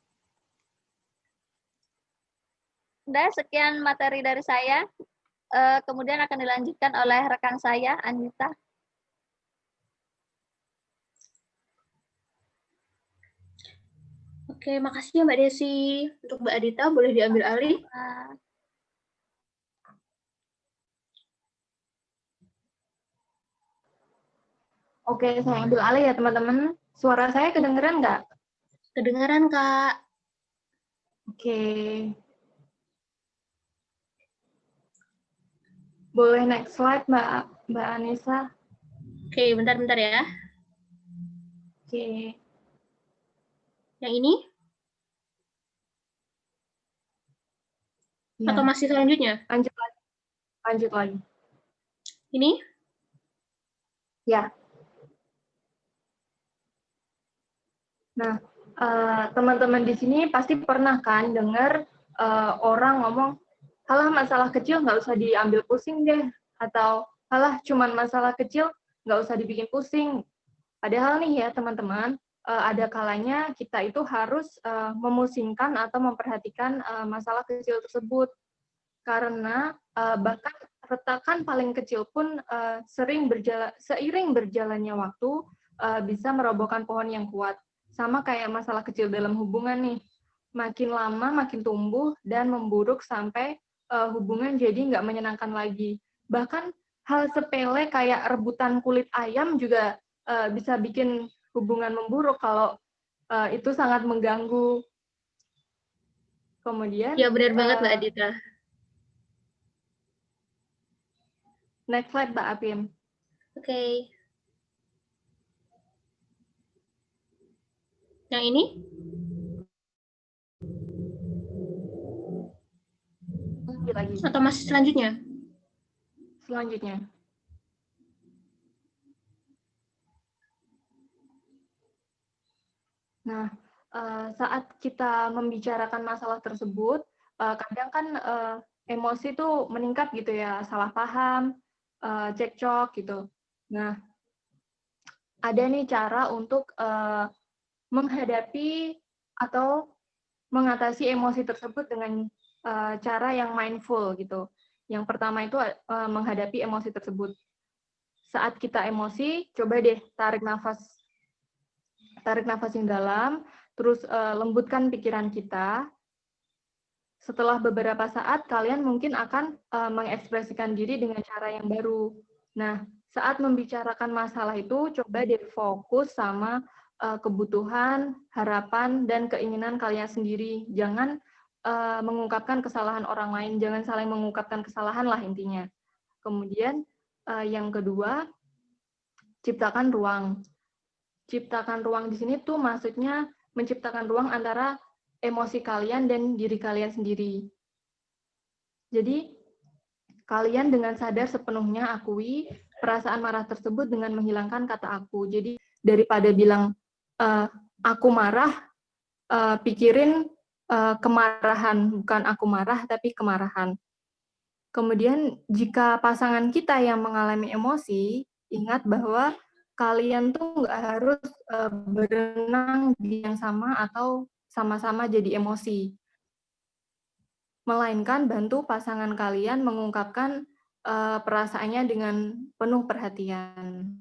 Sudah, sekian materi dari saya. Kemudian akan dilanjutkan oleh rekan saya, Anita. Oke, makasih ya Mbak Desi. Untuk Mbak Adita, boleh diambil alih? Oke, saya ambil alih ya teman-teman. Suara saya kedengeran nggak? Kedengaran, Kak. Oke. Boleh next slide, Mbak Anissa? Oke, bentar ya. Oke. Yang ini? Ya. Atau masih selanjutnya? Lanjut lagi. Lanjut lagi. Ini? Ya. Nah, teman-teman di sini pasti pernah kan dengar orang ngomong, halah masalah kecil nggak usah diambil pusing deh, atau halah cuman masalah kecil nggak usah dibikin pusing. Padahal nih ya teman-teman, ada kalanya kita itu harus memusingkan atau memperhatikan masalah kecil tersebut. Karena bahkan retakan paling kecil pun seiring berjalannya waktu bisa merobohkan pohon yang kuat. Sama kayak masalah kecil dalam hubungan nih. Makin lama makin tumbuh dan memburuk sampai hubungan jadi nggak menyenangkan lagi. Bahkan hal sepele kayak rebutan kulit ayam juga bisa bikin hubungan memburuk kalau itu sangat mengganggu. Kemudian Ya benar banget Mbak Adita. Next slide Mbak Apim. Oke. Yang ini? Lagi. Atau masih selanjutnya? Selanjutnya. Nah, saat kita membicarakan masalah tersebut, kadang kan emosi tuh meningkat gitu ya, salah paham, cekcok gitu. Nah, ada nih cara untuk menghadapi atau mengatasi emosi tersebut dengan cara yang mindful gitu. Yang pertama itu menghadapi emosi tersebut. Saat kita emosi, coba deh tarik nafas yang dalam, terus lembutkan pikiran kita. Setelah beberapa saat, kalian mungkin akan mengekspresikan diri dengan cara yang baru. Nah, saat membicarakan masalah itu, coba deh fokus sama kebutuhan, harapan, dan keinginan kalian sendiri. Jangan mengungkapkan kesalahan orang lain, jangan saling mengungkapkan kesalahan lah intinya. Kemudian yang kedua, ciptakan ruang. Ciptakan ruang di sini tuh maksudnya menciptakan ruang antara emosi kalian dan diri kalian sendiri. Jadi, kalian dengan sadar sepenuhnya akui perasaan marah tersebut dengan menghilangkan kata aku. Jadi, daripada bilang, aku marah, pikirin kemarahan, bukan aku marah, tapi kemarahan. Kemudian, jika pasangan kita yang mengalami emosi, ingat bahwa kalian tuh nggak harus berenang di yang sama atau sama-sama jadi emosi. Melainkan bantu pasangan kalian mengungkapkan perasaannya dengan penuh perhatian.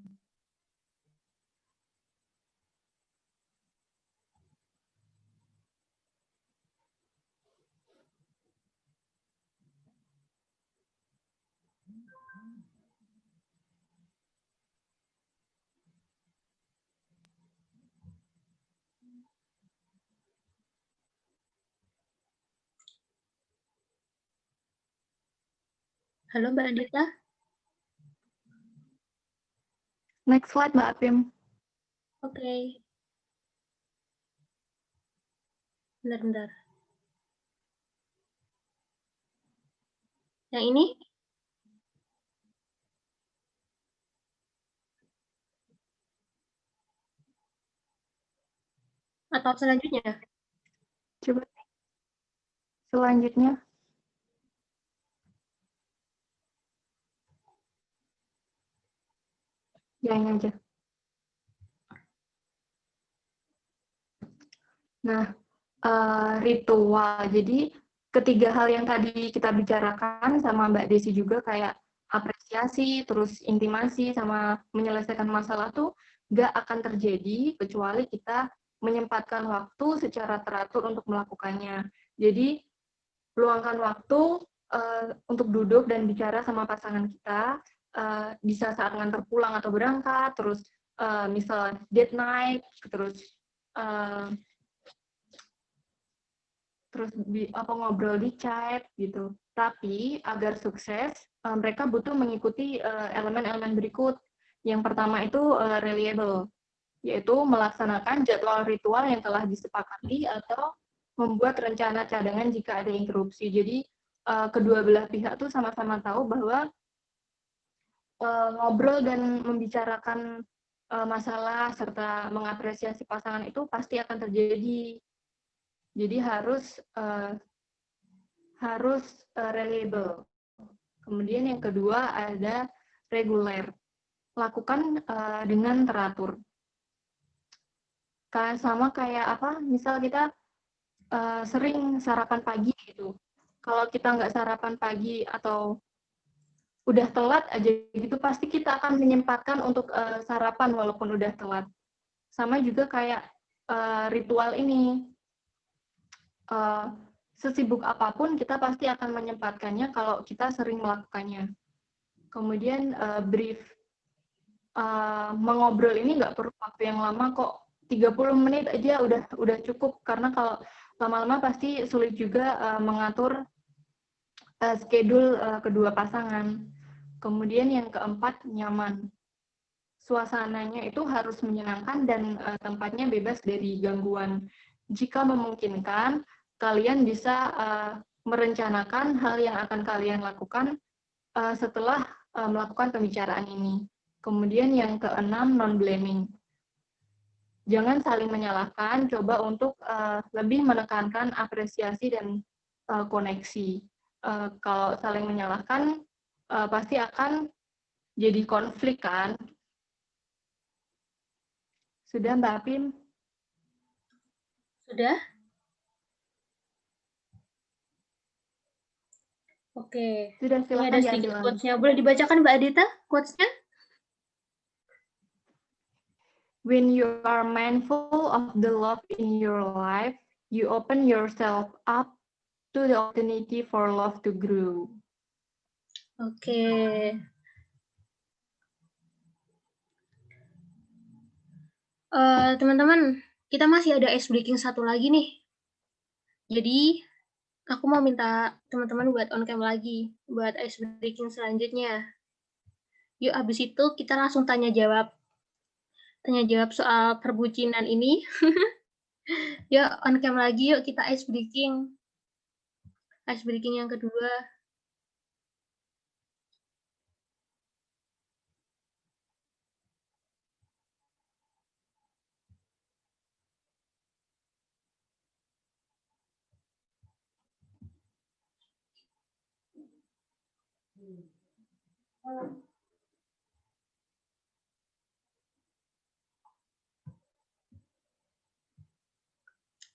Halo Mbak Adita. Next slide Mbak Apim. Oke. Bentar. Yang ini? Atau selanjutnya? Coba. Selanjutnya. Ya, ini aja. Nah, ritual. Jadi, ketiga hal yang tadi kita bicarakan sama Mbak Desi juga kayak apresiasi, terus intimasi, sama menyelesaikan masalah tuh nggak akan terjadi kecuali kita menyempatkan waktu secara teratur untuk melakukannya. Jadi, luangkan waktu untuk duduk dan bicara sama pasangan kita, bisa saat nganter pulang atau berangkat, terus misal date night, terus ngobrol di chat gitu. Tapi agar sukses, mereka butuh mengikuti elemen-elemen berikut. Yang pertama itu reliable. yaitu melaksanakan jadwal ritual yang telah disepakati atau membuat rencana cadangan jika ada interupsi. Jadi kedua belah pihak tuh sama-sama tahu bahwa ngobrol dan membicarakan masalah serta mengapresiasi pasangan itu pasti akan terjadi. Jadi harus reliable. Kemudian yang kedua ada reguler. Lakukan dengan teratur. Sama kayak apa? Misal kita sering sarapan pagi gitu. Kalau kita nggak sarapan pagi atau udah telat aja gitu, pasti kita akan menyempatkan untuk sarapan walaupun udah telat. Sama juga kayak ritual ini. Sesibuk apapun kita pasti akan menyempatkannya kalau kita sering melakukannya. Kemudian brief. Mengobrol ini nggak perlu waktu yang lama kok. 30 menit aja udah cukup, karena kalau lama-lama pasti sulit juga mengatur schedule kedua pasangan. Kemudian yang keempat, nyaman. Suasananya itu harus menyenangkan dan tempatnya bebas dari gangguan. Jika memungkinkan, kalian bisa merencanakan hal yang akan kalian lakukan setelah melakukan pembicaraan ini. Kemudian yang keenam, non-blaming. Jangan saling menyalahkan, coba untuk lebih menekankan apresiasi dan koneksi. Kalau saling menyalahkan, pasti akan jadi konflik kan? Sudah Mbak Apim? Sudah? Oke. Sudah, Ini silakan ada sedikit diambil. quotes-nya. Boleh dibacakan Mbak Adita quotes-nya? When you are mindful of the love in your life, you open yourself up to the opportunity for love to grow. Oke. Teman-teman, kita masih ada ice breaking satu lagi nih. Jadi, aku mau minta teman-teman buat on cam lagi, buat ice breaking selanjutnya. Yuk, habis itu kita langsung tanya jawab. Tanya jawab soal perbucinan ini. Yuk, on cam lagi yuk, kita ice breaking. Ice breaking yang kedua.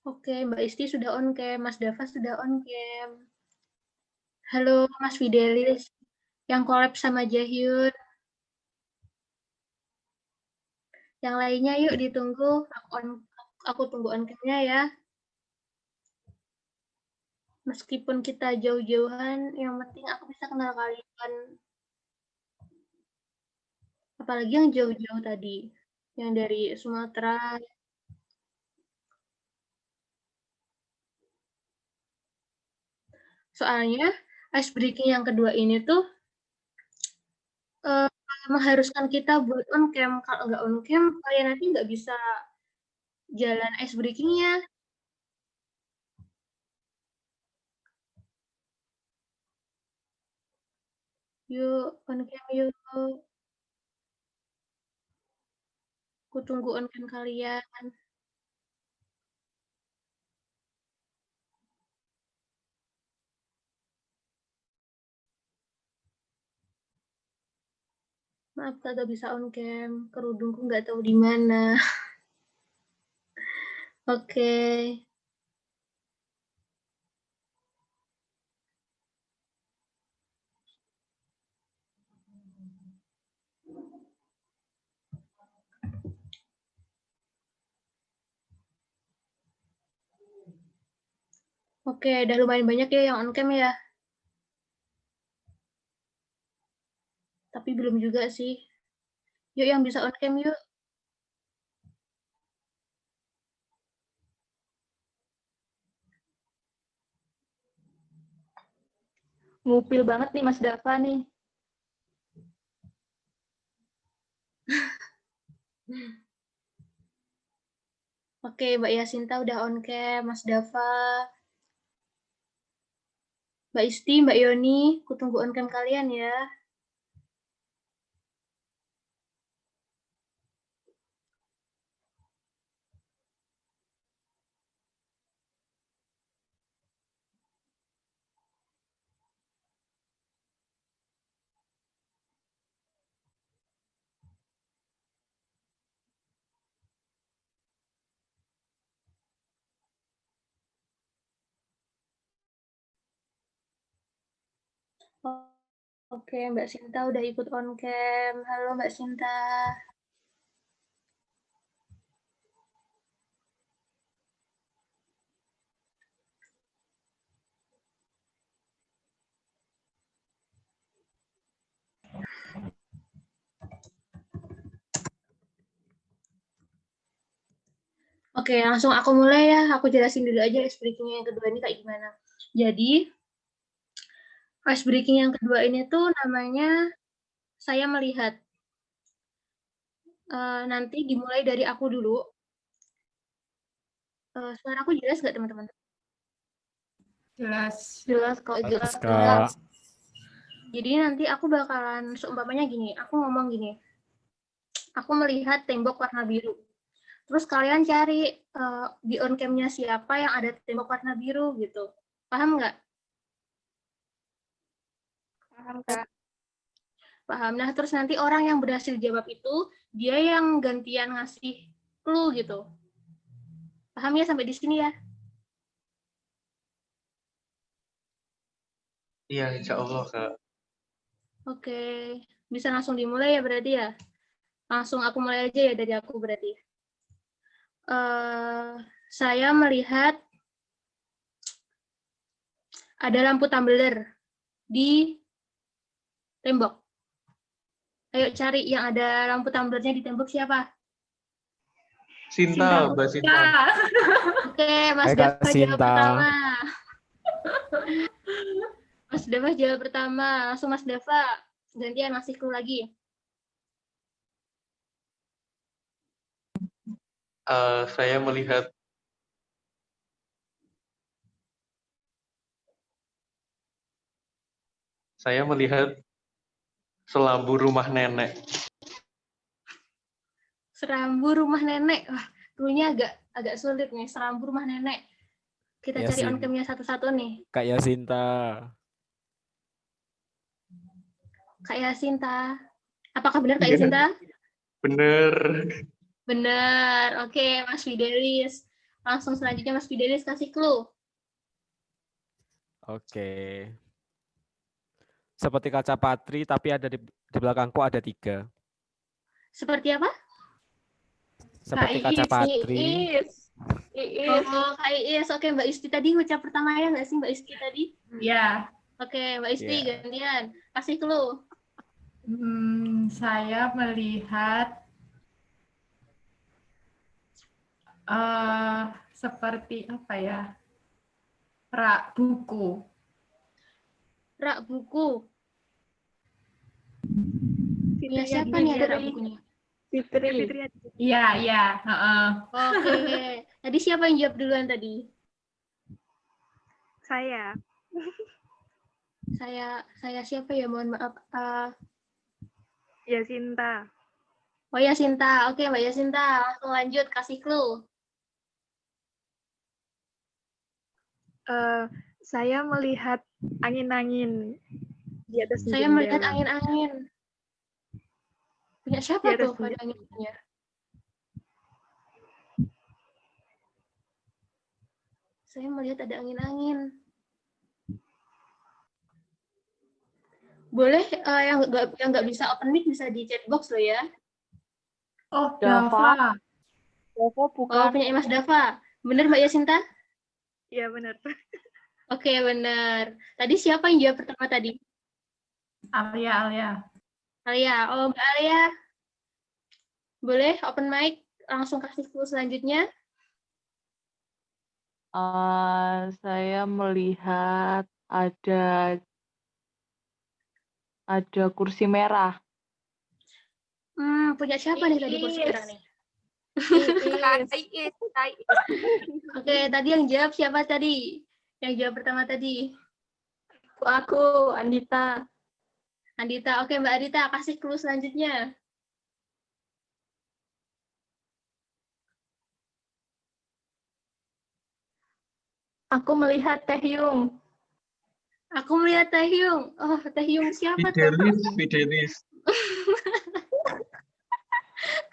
Oke, Mbak Isti sudah on cam, Mas Dava sudah on cam. Halo, Mas Fidelis, yang collab sama Jahyun. Yang lainnya yuk ditunggu, aku tunggu on cam-nya ya. Meskipun kita jauh-jauhan, yang penting aku bisa kenal kalian. Apalagi yang jauh-jauh tadi, yang dari Sumatera. Soalnya ice breaking yang kedua ini tuh mengharuskan kita buat on cam. Kalau nggak on cam, kalian nanti nggak bisa jalan ice breaking-nya. Yuk, on cam yuk. Aku tunggu on cam kalian. Maaf, kagak bisa on cam. Kerudungku nggak tahu di mana. Oke. Oke, udah lumayan banyak ya yang on cam ya. Tapi belum juga sih. Yuk yang bisa on cam yuk. Ngupil banget nih Mas Dava nih. Oke, Mbak Yasinta udah on cam, Mas Dava, Mbak Isti, Mbak Yoni, aku tunggu on cam kalian ya. Oke, Mbak Sinta udah ikut on cam. Halo Mbak Sinta. Oke, langsung aku mulai ya. Aku jelasin dulu aja ice breaking yang kedua ini kayak gimana. Jadi, ice breaking yang kedua ini tuh namanya saya melihat. Nanti dimulai dari aku dulu. Suara aku jelas nggak teman-teman? Jelas. Jelas kok. Jelas, Kak. Jadi nanti aku bakalan seumpamanya gini, aku ngomong gini. Aku melihat tembok warna biru. Terus kalian cari di on cam-nya siapa yang ada tembok warna biru gitu. Paham nggak? Paham, Kak. Paham. Nah, terus nanti orang yang berhasil jawab itu, dia yang gantian ngasih clue gitu. Paham ya sampai di sini ya? Iya, insya Allah, Kak. Oke, bisa langsung dimulai ya berarti ya? Langsung aku mulai aja ya dari aku berarti. Saya melihat ada lampu tumbler di tembok. Ayo cari yang ada lampu tumblernya di tembok siapa? Sinta, Mbak Sinta. Oke, Mas Hai, Kak Dava jawab Sinta. pertama. Mas Dava jawab pertama. Langsung Mas Dava, gantian ngasih clue lagi. Saya melihat selambu rumah nenek. Serambu rumah nenek. Wah, cluenya agak sulit nih. Serambu rumah nenek. Kita cari on cam-nya satu-satu nih. Kak Yasinta. Kak Yasinta. Apakah benar Kak Yasinta? Bener. Benar. Oke, Mas Fidelis. Langsung selanjutnya Mas Fidelis kasih clue. Oke. Seperti kaca patri, tapi ada di belakangku ada 3. Seperti apa? Seperti kaca patri. Oh, Kak Iis. Oke, Mbak Isti tadi ucap pertama ya nggak sih Mbak Isti tadi? Ya. Oke, Mbak Isti gantian. Kasih clue. Saya melihat seperti apa ya? Rak buku. Rak buku. Punya siapa nih ada rak bukunya? Fitri. Iya, iya. Oke. Tadi siapa yang jawab duluan tadi? Saya. Saya siapa ya? Mohon maaf. Yasinta. Oh, Yasinta. Oke, Mbak Yasinta. Langsung lanjut. Kasih clue. Saya melihat angin-angin di atas jendela. Saya melihat angin-angin. Punya siapa tuh pada angin-anginnya? Saya melihat ada angin-angin. Boleh yang nggak bisa open mic bisa di chat box loh ya. Oh, Dava. Dava bukan. Oh, punya Mas Dava. Bener Mbak Yasinta? Iya, benar. Oke, benar. Tadi siapa yang jawab pertama tadi? Alia. Oh, Mbak Alia. Boleh open mic, langsung kasih clue selanjutnya. Saya melihat ada kursi merah. Punya siapa nih tadi kursi merah nih? Iis. Oke, tadi yang jawab siapa tadi? Yang jawab pertama tadi? Aku, Andita. Andita. Oke, Mbak Andita, kasih clue selanjutnya. Aku melihat Taehyung. Aku melihat Taehyung. Oh, Taehyung siapa tuh? Fidelis.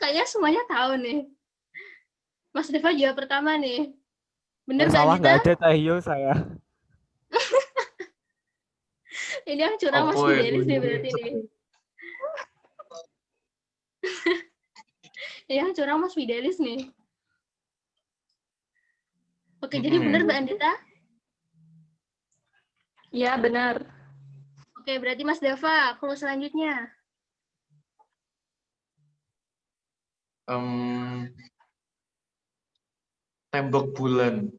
Kayaknya semuanya tahu nih. Mas Deva jawab pertama nih. Bener Nggak Mbak salah, Andita? nggak ada Taehyung saya. Ini yang curang Mas Apa ya? Fidelis nih berarti nih. Ini yang curang Mas Fidelis nih. Oke, jadi bener Mbak Andita? Ya, benar. Oke, berarti Mas Deva, clue selanjutnya. Tembok bulan.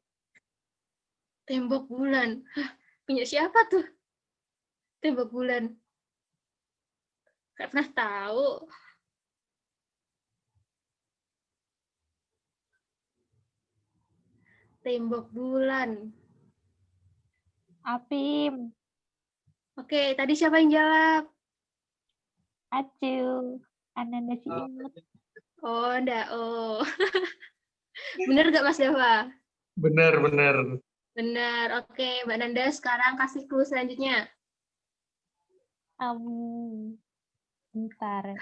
Tembok bulan. Hah, punya siapa tuh? Tembok bulan. Gak pernah tahu. Tembok bulan. Apim. Oke, tadi siapa yang jawab? Acu. Ananda si imut. Oh, enggak. Oh. Bener gak Mas Deva? Benar. Benar. Oke, Mbak Nanda sekarang kasih clue selanjutnya. Bentar.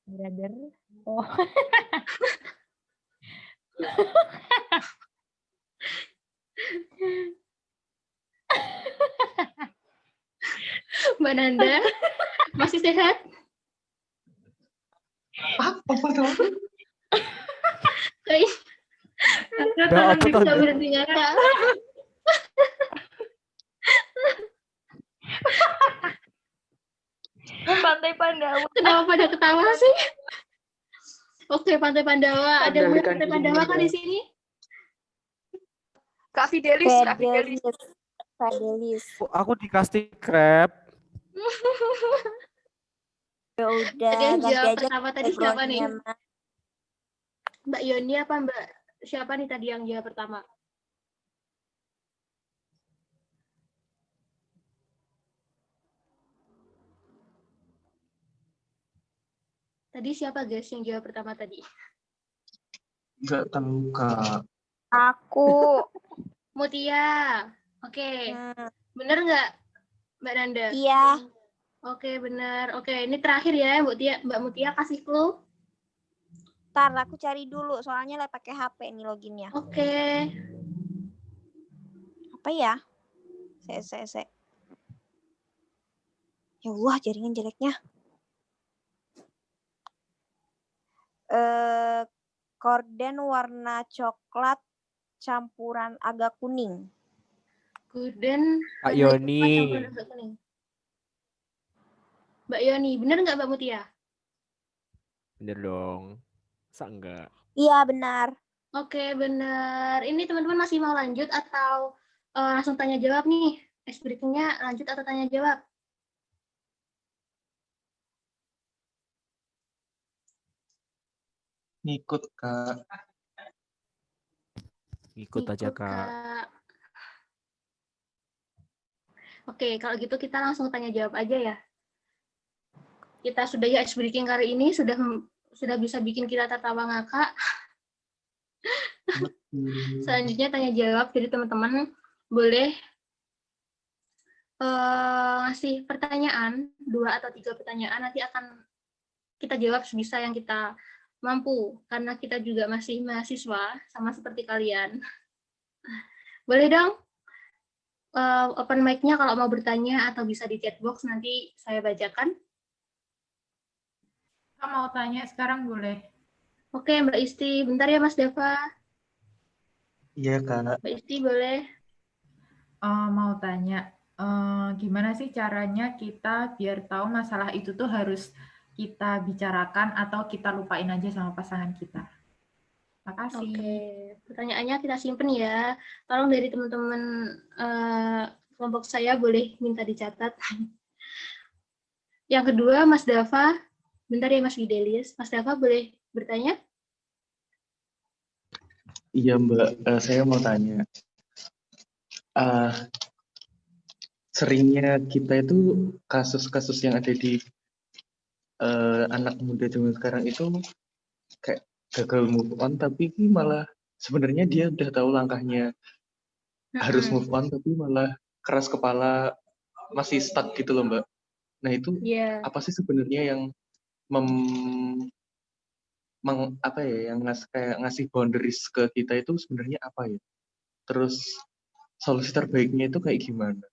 Brother. Oh. Mbak Nanda, masih sehat? Apa tuh? Tante tolong bisa berhenti nyata. Pantai Pandawa. Kenapa pada ketawa sih? Oke, Pantai Pandawa. Ada yang punya Pantai Pandawa kan di sini? Kak Fidelis. Aku di Krusty Krab. Ya udah, Tadi yang ganti jawab aja pertama tadi siapa nih? background-nya, Mbak Yoni apa Mbak? Siapa nih tadi yang jawab pertama? Tadi siapa guys yang jawab pertama tadi? Nggak tahu, Kak. Aku. Mutia. Oke. Bener nggak Mbak Nanda? Iya. Oke, bener. Oke, ini terakhir ya Mbak Mutia kasih clue. Ntar aku cari dulu, soalnya lagi pakai HP nih loginnya. Oke. Apa ya? Se. Ya Allah, jaringan jeleknya. Korden warna coklat campuran agak kuning. Korden Kak Yoni. Mbak Yoni, bener nggak Mbak Mutia? Bener dong. Masa enggak? Iya, benar. Oke, bener. Ini teman-teman masih mau lanjut atau langsung tanya jawab nih? Breakingnya lanjut atau tanya jawab? Ngikut, Kak. Ngikut aja, Kak. Oke, kalau gitu kita langsung tanya jawab aja ya. Kita sudah ya ice breaking kali ini sudah bisa bikin kita tertawa ngakak. Selanjutnya tanya jawab, jadi teman-teman boleh ngasih pertanyaan, 2 atau 3 pertanyaan, nanti akan kita jawab sebisa yang kita mampu, karena kita juga masih mahasiswa, sama seperti kalian. Boleh dong open mic-nya kalau mau bertanya atau bisa di chat box, nanti saya bacakan. Kak mau tanya sekarang boleh? Oke, Mbak Isti. Bentar ya, Mas Deva. Iya, Kak. Mbak Isti, boleh? Mau tanya, gimana sih caranya kita biar tahu masalah itu tuh harus kita bicarakan atau kita lupain aja sama pasangan kita? Makasih. Oke, pertanyaannya kita simpen ya. Tolong dari teman-teman kelompok saya boleh minta dicatat. Yang kedua, Mas Dava. Bentar ya, Mas Fidelis. Mas Dava boleh bertanya? Iya Mbak, saya mau tanya. Seringnya kita itu kasus-kasus yang ada di anak muda zaman sekarang itu kayak gagal move on, tapi malah sebenarnya dia udah tahu langkahnya harus move on, tapi malah keras kepala, masih stuck gitu loh Mbak. Nah itu Iya. apa sih sebenarnya yang yang ngasih boundaries ke kita itu sebenarnya apa ya? Terus solusi terbaiknya itu kayak gimana?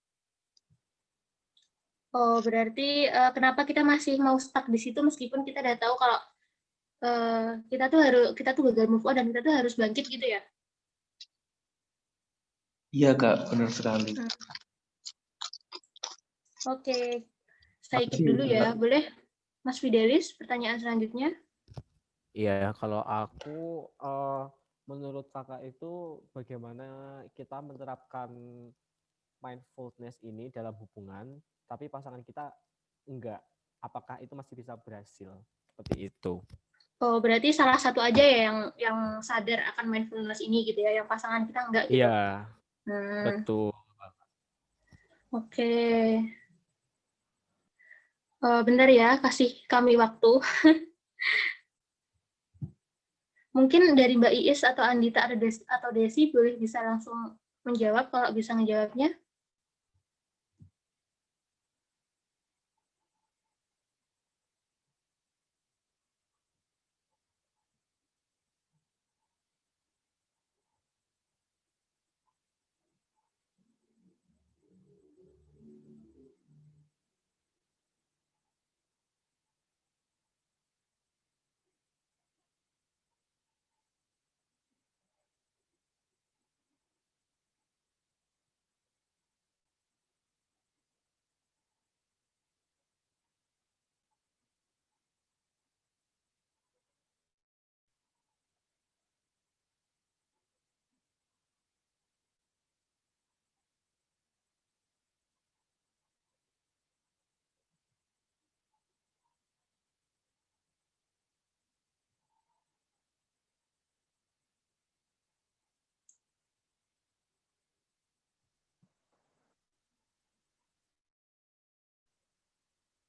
Oh, berarti kenapa kita masih mau stuck di situ meskipun kita udah tahu kalau kita tuh gagal move on dan kita tuh harus bangkit gitu ya? Iya Kak, benar sekali. Oke, saya ikut dulu ya. Boleh Mas Fidelis pertanyaan selanjutnya? Iya, kalau aku menurut kakak itu bagaimana kita menerapkan mindfulness ini dalam hubungan, tapi pasangan kita enggak. Apakah itu masih bisa berhasil? Seperti itu. Oh, berarti salah satu aja ya yang sadar akan mindfulness ini gitu ya, yang pasangan kita enggak gitu. Iya, betul. Oke. Bentar ya, kasih kami waktu. Mungkin dari Mbak Iis atau Andita atau Desi boleh bisa langsung menjawab kalau bisa ngejawabnya.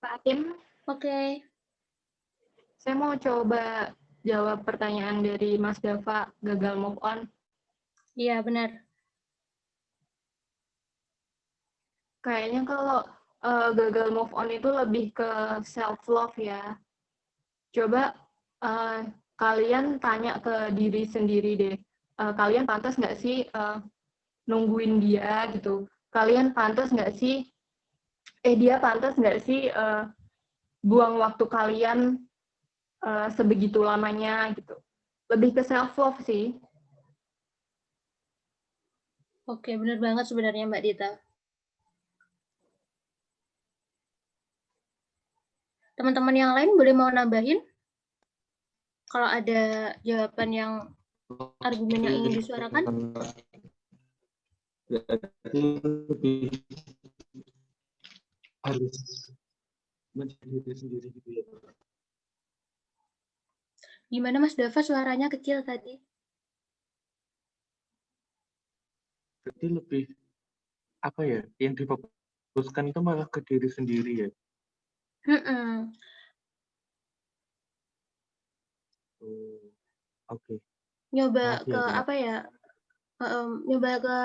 Pak Akim, Oke. saya mau coba jawab pertanyaan dari Mas Dava, gagal move on. Iya, benar. Kayaknya kalau gagal move on itu lebih ke self-love ya. Coba kalian tanya ke diri sendiri deh. Kalian pantas nggak sih nungguin dia gitu? Kalian pantas nggak sih, dia pantas nggak sih buang waktu kalian sebegitu lamanya gitu. Lebih ke self-love sih. Oke, benar banget sebenarnya Mbak Dita. Teman-teman yang lain boleh mau nambahin? Kalau ada jawaban yang argumen yang ingin disuarakan? Harus menjadi diri sendiri gitu ya. Gimana Mas Dava, suaranya kecil tadi? Berarti lebih apa ya? Yang difokuskan itu malah ke diri sendiri ya. Oke. Nyoba ke apa ya? Nyoba ke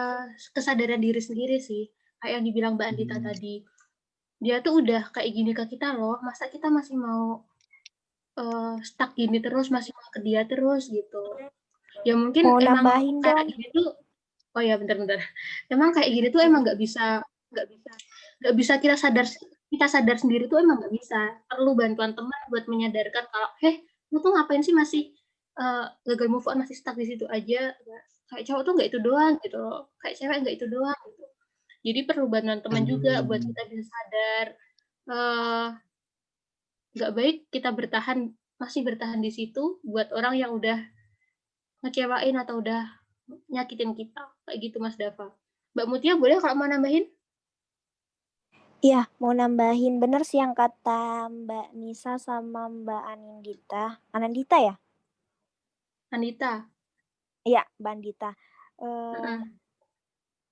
kesadaran diri sendiri sih. Kayak yang dibilang Mbak Andita tadi. Dia tuh udah kayak gini ke kita loh. Masa kita masih mau stuck gini terus, masih mau ke dia terus gitu. Ya mungkin mau emang nambahin kayak dong. gini tuh. Oh ya, bentar-bentar. Emang kayak gini tuh emang nggak bisa kita sadar sendiri tuh emang nggak bisa. Perlu bantuan teman buat menyadarkan kalau, lu tuh ngapain sih masih gagal move on, masih stuck di situ aja. Kayak cowok tuh nggak itu doang gitu loh. Kayak cewek nggak itu doang gitu. Jadi perlu bantuan teman juga buat kita bisa sadar. Nggak baik kita masih bertahan di situ buat orang yang udah ngecewain atau udah nyakitin kita. Kayak gitu Mas Dava. Mbak Mutia boleh kalau mau nambahin? Iya, mau nambahin. Bener sih yang kata Mbak Nisa sama Mbak Anindita. Anandita ya? Andita. Iya, Mbak Andita. Mm-mm.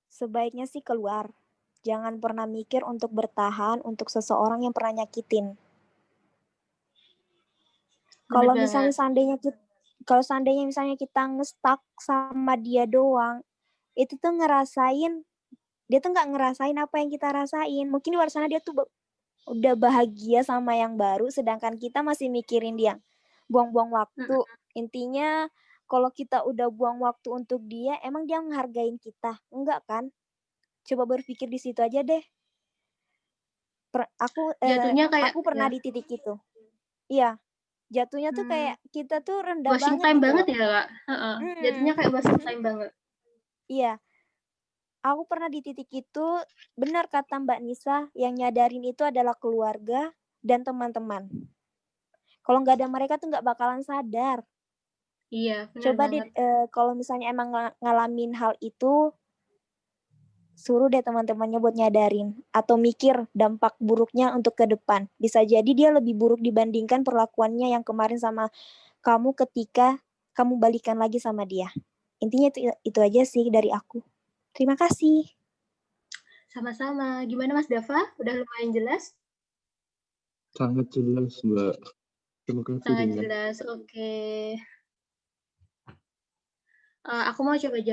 Sebaiknya sih keluar. Jangan pernah mikir untuk bertahan untuk seseorang yang pernah nyakitin. Bener Kalau banget. misalnya seandainya misalnya kita nge-stuck sama dia doang, itu tuh dia tuh nggak ngerasain apa yang kita rasain. Mungkin di luar sana dia tuh udah bahagia sama yang baru, sedangkan kita masih mikirin dia. Buang-buang waktu. Intinya kalau kita udah buang waktu untuk dia, emang dia menghargain kita? Enggak kan? Coba berpikir di situ aja deh. Jatuhnya kayak Aku pernah di titik itu. Iya. Jatuhnya tuh kayak kita tuh rendah wasting banget time gitu banget loh. ya, Kak. Jatuhnya kayak wasting time banget. Iya. Aku pernah di titik itu, benar kata Mbak Nisa, yang nyadarin itu adalah keluarga dan teman-teman. Kalau nggak ada mereka tuh nggak bakalan sadar. Iya, benar Coba banget. kalau misalnya emang ngalamin hal itu, suruh deh teman-temannya buat nyadarin atau mikir dampak buruknya untuk ke depan. Bisa jadi dia lebih buruk dibandingkan perlakuannya yang kemarin sama kamu ketika kamu balikan lagi sama dia. Intinya itu aja sih dari aku. Terima kasih. Sama-sama. Gimana Mas Dava? Udah lumayan jelas? Sangat jelas, Mbak. Terima kasih. Sangat jelas. Oke. Aku mau coba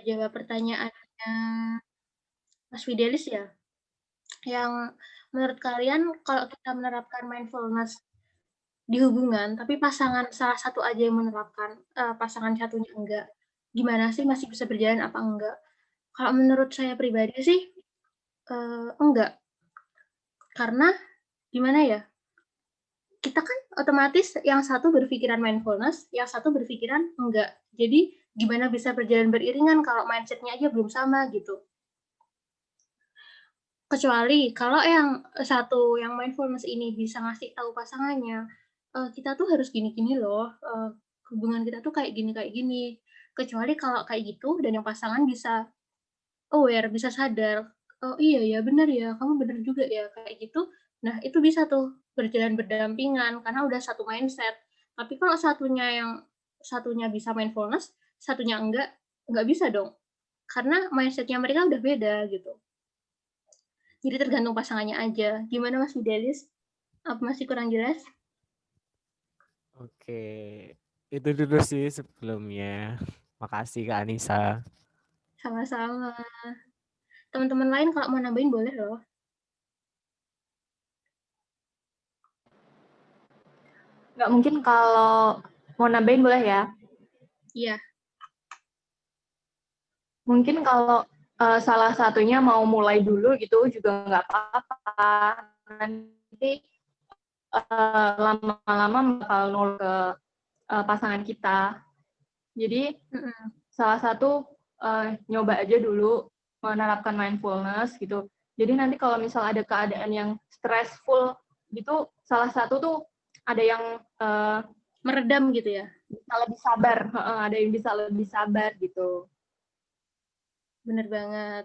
jawab pertanyaannya Mas Fidelis ya. Yang menurut kalian kalau kita menerapkan mindfulness di hubungan, tapi pasangan salah satu aja yang menerapkan, pasangan satunya enggak, gimana sih, masih bisa berjalan apa enggak? Kalau menurut saya pribadi sih, enggak. Karena gimana ya, kita kan otomatis yang satu berpikiran mindfulness, yang satu berpikiran enggak. Jadi gimana bisa berjalan beriringan kalau mindset-nya aja belum sama gitu. Kecuali kalau yang satu yang mindfulness ini bisa ngasih tahu pasangannya, kita tuh harus gini-gini loh, hubungan kita tuh kayak gini. Kecuali kalau kayak gitu dan yang pasangan bisa aware, bisa sadar, "Oh iya ya, benar ya, kamu benar juga ya," kayak gitu. Nah, itu bisa tuh berjalan berdampingan karena udah satu mindset. Tapi kalau satunya bisa mindfulness, satunya enggak bisa dong. Karena mindset-nya mereka udah beda gitu. Jadi tergantung pasangannya aja. Gimana Mas Fidelis? Apa masih kurang jelas? Oke, itu dulu sih sebelumnya. Makasih Kak Anissa. Sama-sama. Teman-teman lain kalau mau nambahin boleh loh. Nggak mungkin kalau mau nambahin boleh ya? Iya. Mungkin kalau salah satunya mau mulai dulu gitu juga nggak apa-apa. Nanti lama-lama bakal nol ke pasangan kita. Jadi salah satu nyoba aja dulu menerapkan mindfulness gitu. Jadi nanti kalau misal ada keadaan yang stressful gitu, salah satu tuh ada yang meredam gitu ya. Bisa lebih sabar, ada yang bisa lebih sabar gitu. Bener banget.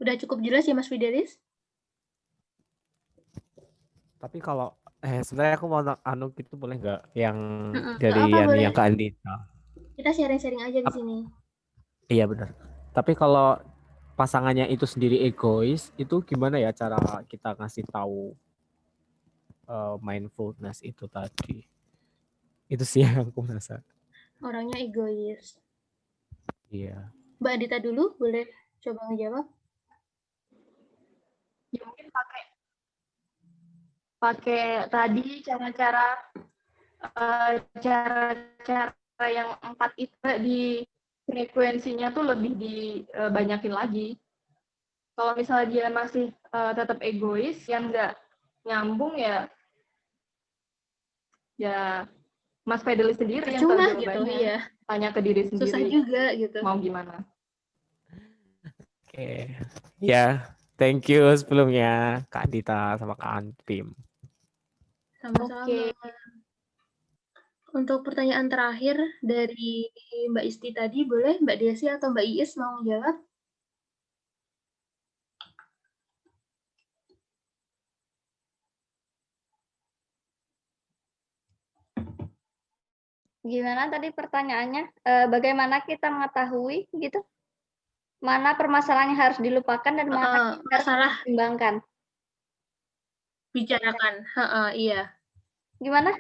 Udah cukup jelas ya Mas Fidelis? Tapi kalau sebenarnya aku mau anu gitu boleh nggak yang Nggak dari apa, boleh. yang Kak Andita? Kita sharing-sharing aja di sini. Iya benar. Tapi kalau pasangannya itu sendiri egois, itu gimana ya cara kita ngasih tahu mindfulness itu tadi? Itu sih yang aku merasa. Orangnya egois. Iya. Mbak Adita dulu, boleh coba ngejawab? Ya mungkin pakai tadi cara-cara yang 4 itu di frekuensinya tuh lebih dibanyakin lagi. Kalau misalnya dia masih tetap egois, yang nggak nyambung ya Mas Fidelis sendiri yang tahu jawabannya. Gitu, iya. Tanya ke diri sendiri. Susah juga gitu. Mau gimana? Oke. Ya, thank you sebelumnya Kak Dita sama Kak Anpim. Sama-sama. Untuk pertanyaan terakhir dari Mbak Isti tadi, boleh Mbak Desi atau Mbak Iis mau menjawab? Gimana tadi pertanyaannya? Bagaimana kita mengetahui gitu? Mana permasalahan yang harus dilupakan dan mana yang harus masalah dipertimbangkan? bicarakan. Iya. Gimana?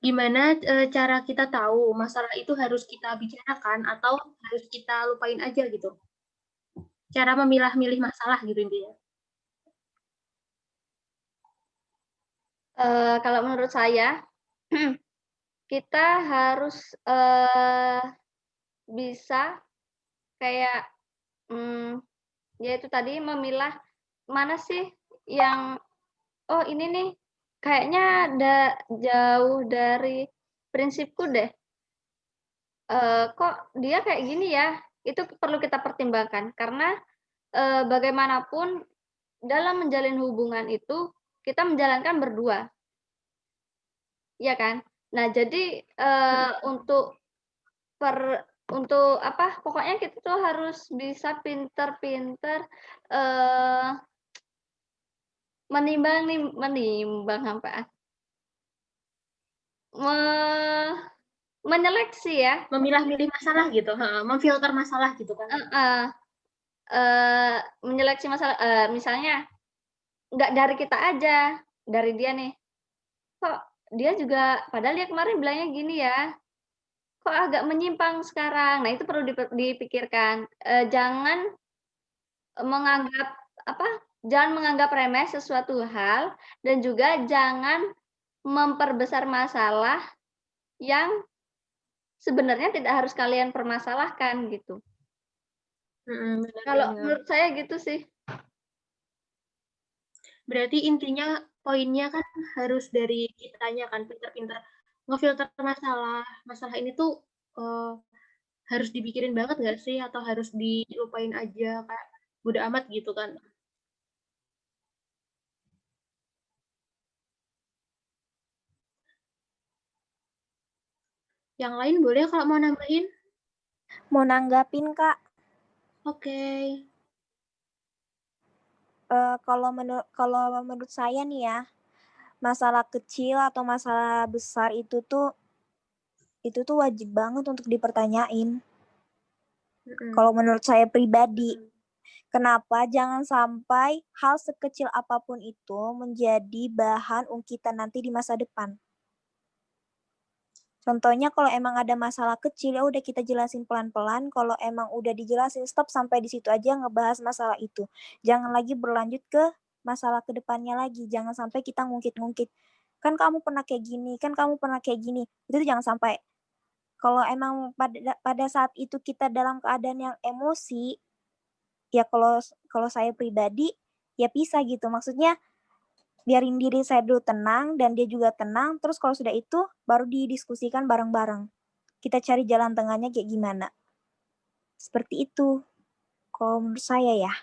Gimana cara kita tahu masalah itu harus kita bicarakan atau harus kita lupain aja gitu? Cara memilah-milih masalah gitu intinya. Kalau menurut saya, kita harus bisa kayak ya itu tadi memilah mana sih yang oh ini nih kayaknya jauh dari prinsipku deh. Kok dia kayak gini ya? Itu perlu kita pertimbangkan karena bagaimanapun dalam menjalin hubungan itu kita menjalankan berdua. Iya kan? Nah, jadi untuk apa? Pokoknya kita tuh harus bisa pinter-pinter menimbang apa? Menyeleksi ya. Memilah-milih masalah gitu, memfilter masalah gitu kan. Menyeleksi masalah, misalnya nggak dari kita aja, dari dia nih. Kok dia juga padahal dia kemarin bilangnya gini ya, kok agak menyimpang sekarang. Nah, itu perlu dipikirkan. Jangan menganggap jangan menganggap remeh sesuatu hal dan juga jangan memperbesar masalah yang sebenarnya tidak harus kalian permasalahkan gitu. Kalau menurut saya gitu sih. Berarti intinya poinnya kan harus dari kitanya kan, pinter-pinter ngefilter masalah ini tuh harus dipikirin banget nggak sih atau harus dilupain aja kayak bodo amat gitu kan. Yang lain boleh kalau mau nambahin? Mau nanggapin, Kak. Oke. Kalau menurut saya nih ya, masalah kecil atau masalah besar itu tuh wajib banget untuk dipertanyain. Kalau menurut saya pribadi. Kenapa? Jangan sampai hal sekecil apapun itu menjadi bahan ungkitan nanti di masa depan. Contohnya kalau emang ada masalah kecil, ya udah kita jelasin pelan-pelan. Kalau emang udah dijelasin, stop sampai di situ aja ngebahas masalah itu. Jangan lagi berlanjut ke masalah kedepannya lagi. Jangan sampai kita ngungkit-ngungkit. Kan kamu pernah kayak gini, kan kamu pernah kayak gini. Itu jangan sampai. Kalau emang pada saat itu kita dalam keadaan yang emosi, ya kalau saya pribadi, ya pisah gitu. Maksudnya, biarin diri saya dulu tenang dan dia juga tenang, terus kalau sudah itu baru didiskusikan bareng-bareng. Kita cari jalan tengahnya kayak gimana. Seperti itu kalau menurut saya ya.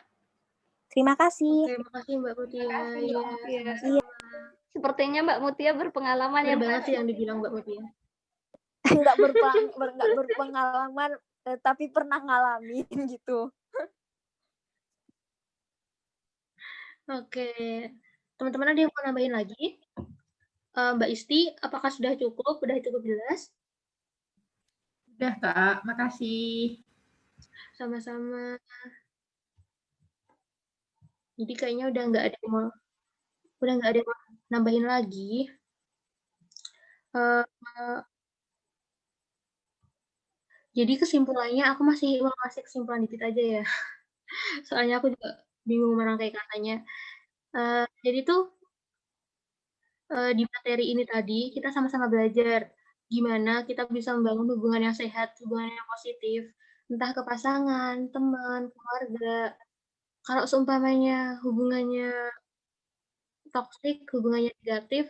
Terima kasih. Oke, makasih Mbak Mutia. Iya. Sepertinya Mbak Mutia berpengalaman ya. yang Banget sih yang dibilang Mbak Mutia. Enggak berpengalaman tapi pernah ngalamin gitu. Oke. Teman-teman ada yang mau nambahin lagi? Mbak Isti, apakah sudah cukup? Sudah cukup jelas? Udah, Kak. Makasih. Sama-sama. Jadi kayaknya udah nggak ada yang mau nambahin lagi. Jadi kesimpulannya aku masih mau kasih kesimpulan dikit aja ya. Soalnya aku juga bingung merangkai katanya. Jadi tuh di materi ini tadi kita sama-sama belajar gimana kita bisa membangun hubungan yang sehat, hubungan yang positif, entah ke pasangan, teman, keluarga. Kalau seumpamanya hubungannya toksik, hubungannya negatif,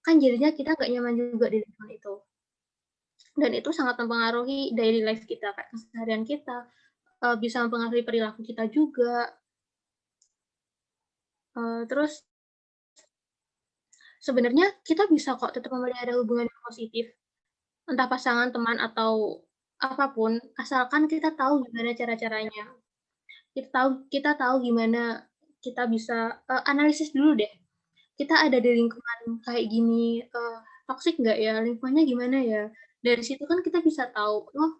kan jadinya kita nggak nyaman juga di lingkungan itu. Dan itu sangat mempengaruhi daily life kita, kayak keseharian kita, bisa mempengaruhi perilaku kita juga. Terus sebenarnya kita bisa kok tetap memelihara hubungan yang positif, entah pasangan, teman, atau apapun, asalkan kita tahu gimana cara-caranya. Kita tahu gimana kita bisa analisis dulu deh. Kita ada di lingkungan kayak gini, toksik nggak ya, lingkungannya gimana ya. Dari situ kan kita bisa tahu, oh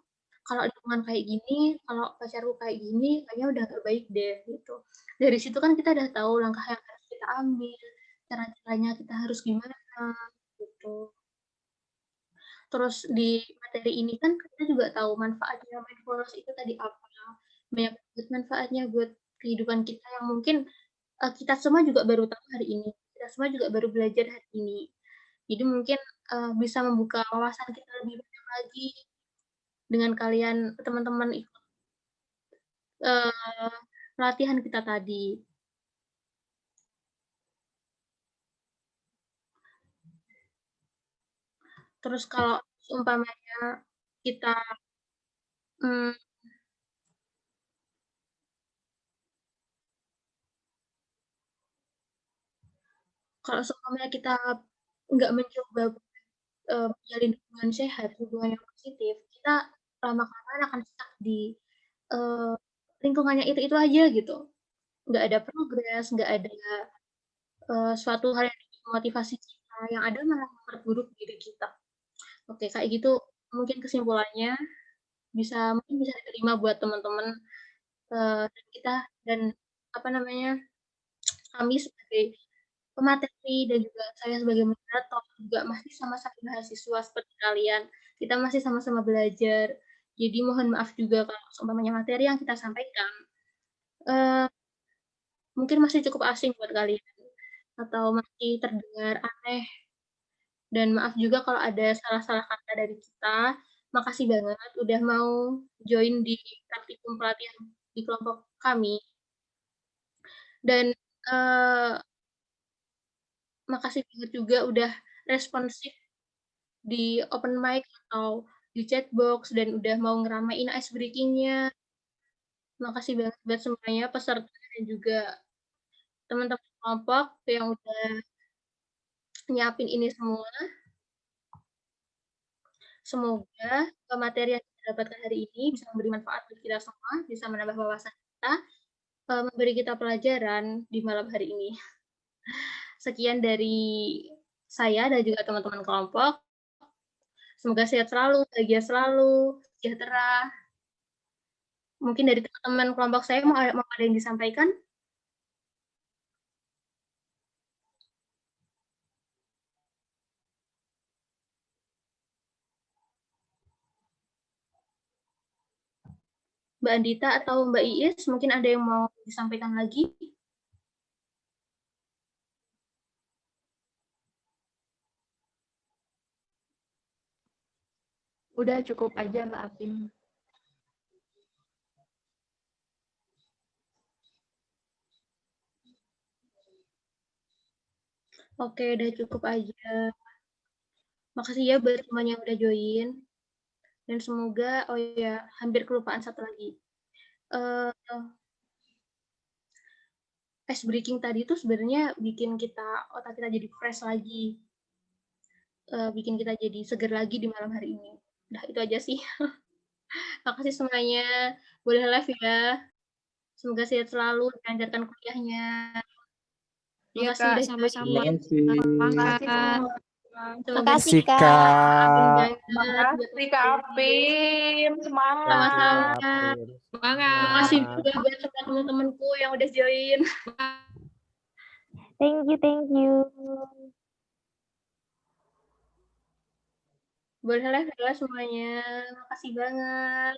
kalau lingkungan kayak gini, kalau pacarku kayak gini, kayaknya udah nggak baik deh gitu. Dari situ kan kita udah tahu langkah yang harus kita ambil, cara-caranya kita harus gimana gitu. Terus di materi ini kan kita juga tahu manfaatnya mindfulness itu tadi apa. Banyak banget manfaatnya buat kehidupan kita yang mungkin kita semua juga baru tahu hari ini. Kita semua juga baru belajar hari ini. Jadi mungkin bisa membuka wawasan kita lebih banyak lagi dengan kalian teman-teman ikut pelatihan kita tadi. Terus kalau umpamanya kita kalau seumpamanya kita nggak mencoba menjalin hubungan sehat, hubungan yang positif, kita lama-kelamaan akan stuck di lingkungannya itu aja gitu. Nggak ada progres, nggak ada suatu hal yang memotivasi kita, yang ada malah memperburuk diri kita. Oke, kayak gitu mungkin kesimpulannya mungkin bisa diterima buat teman-teman dan kita dan kami sebagai pemateri dan juga saya sebagai moderator juga masih sama-sama mahasiswa seperti kalian. Kita masih sama-sama belajar. Jadi mohon maaf juga kalau seumpamanya materi yang kita sampaikan mungkin masih cukup asing buat kalian atau masih terdengar aneh. Dan maaf juga kalau ada salah-salah kata dari kita. Makasih banget udah mau join di praktikum pelatihan di kelompok kami. Dan makasih banget juga udah responsif di open mic atau di chat box dan udah mau ngeramein ice breaking-nya. Makasih banget buat semuanya peserta dan juga teman-teman kelompok yang udah nyiapin ini semua. Semoga materi yang kita dapatkan hari ini bisa memberi manfaat bagi kita semua, bisa menambah wawasan kita, memberi kita pelajaran di malam hari ini. Sekian dari saya dan juga teman-teman kelompok. Semoga sehat selalu, bahagia selalu, sejahtera. Mungkin dari teman-teman kelompok saya mau ada yang disampaikan? Mbak Andita atau Mbak Iis, mungkin ada yang mau disampaikan lagi? Udah cukup aja Mbak Apim. Oke, udah cukup aja. Makasih ya buat semuanya yang udah join. Dan semoga, oh ya, hampir kelupaan satu lagi. Ice breaking tadi tuh sebenarnya bikin otak kita jadi fresh lagi. Bikin kita jadi seger lagi di malam hari ini. Udah itu aja sih. Makasih semuanya. Boleh live ya. Semoga sehat selalu, dilancarkan kuliahnya. Iya Kak, sama-sama. Terima kasih. Terima kasih Kak. Terima kasih Kak Apim. Semangat. Sama-sama. Semangat. Terima kasih juga buat semua teman-temanku yang udah join. Thank you. Boleh live ya semuanya. Makasih banget.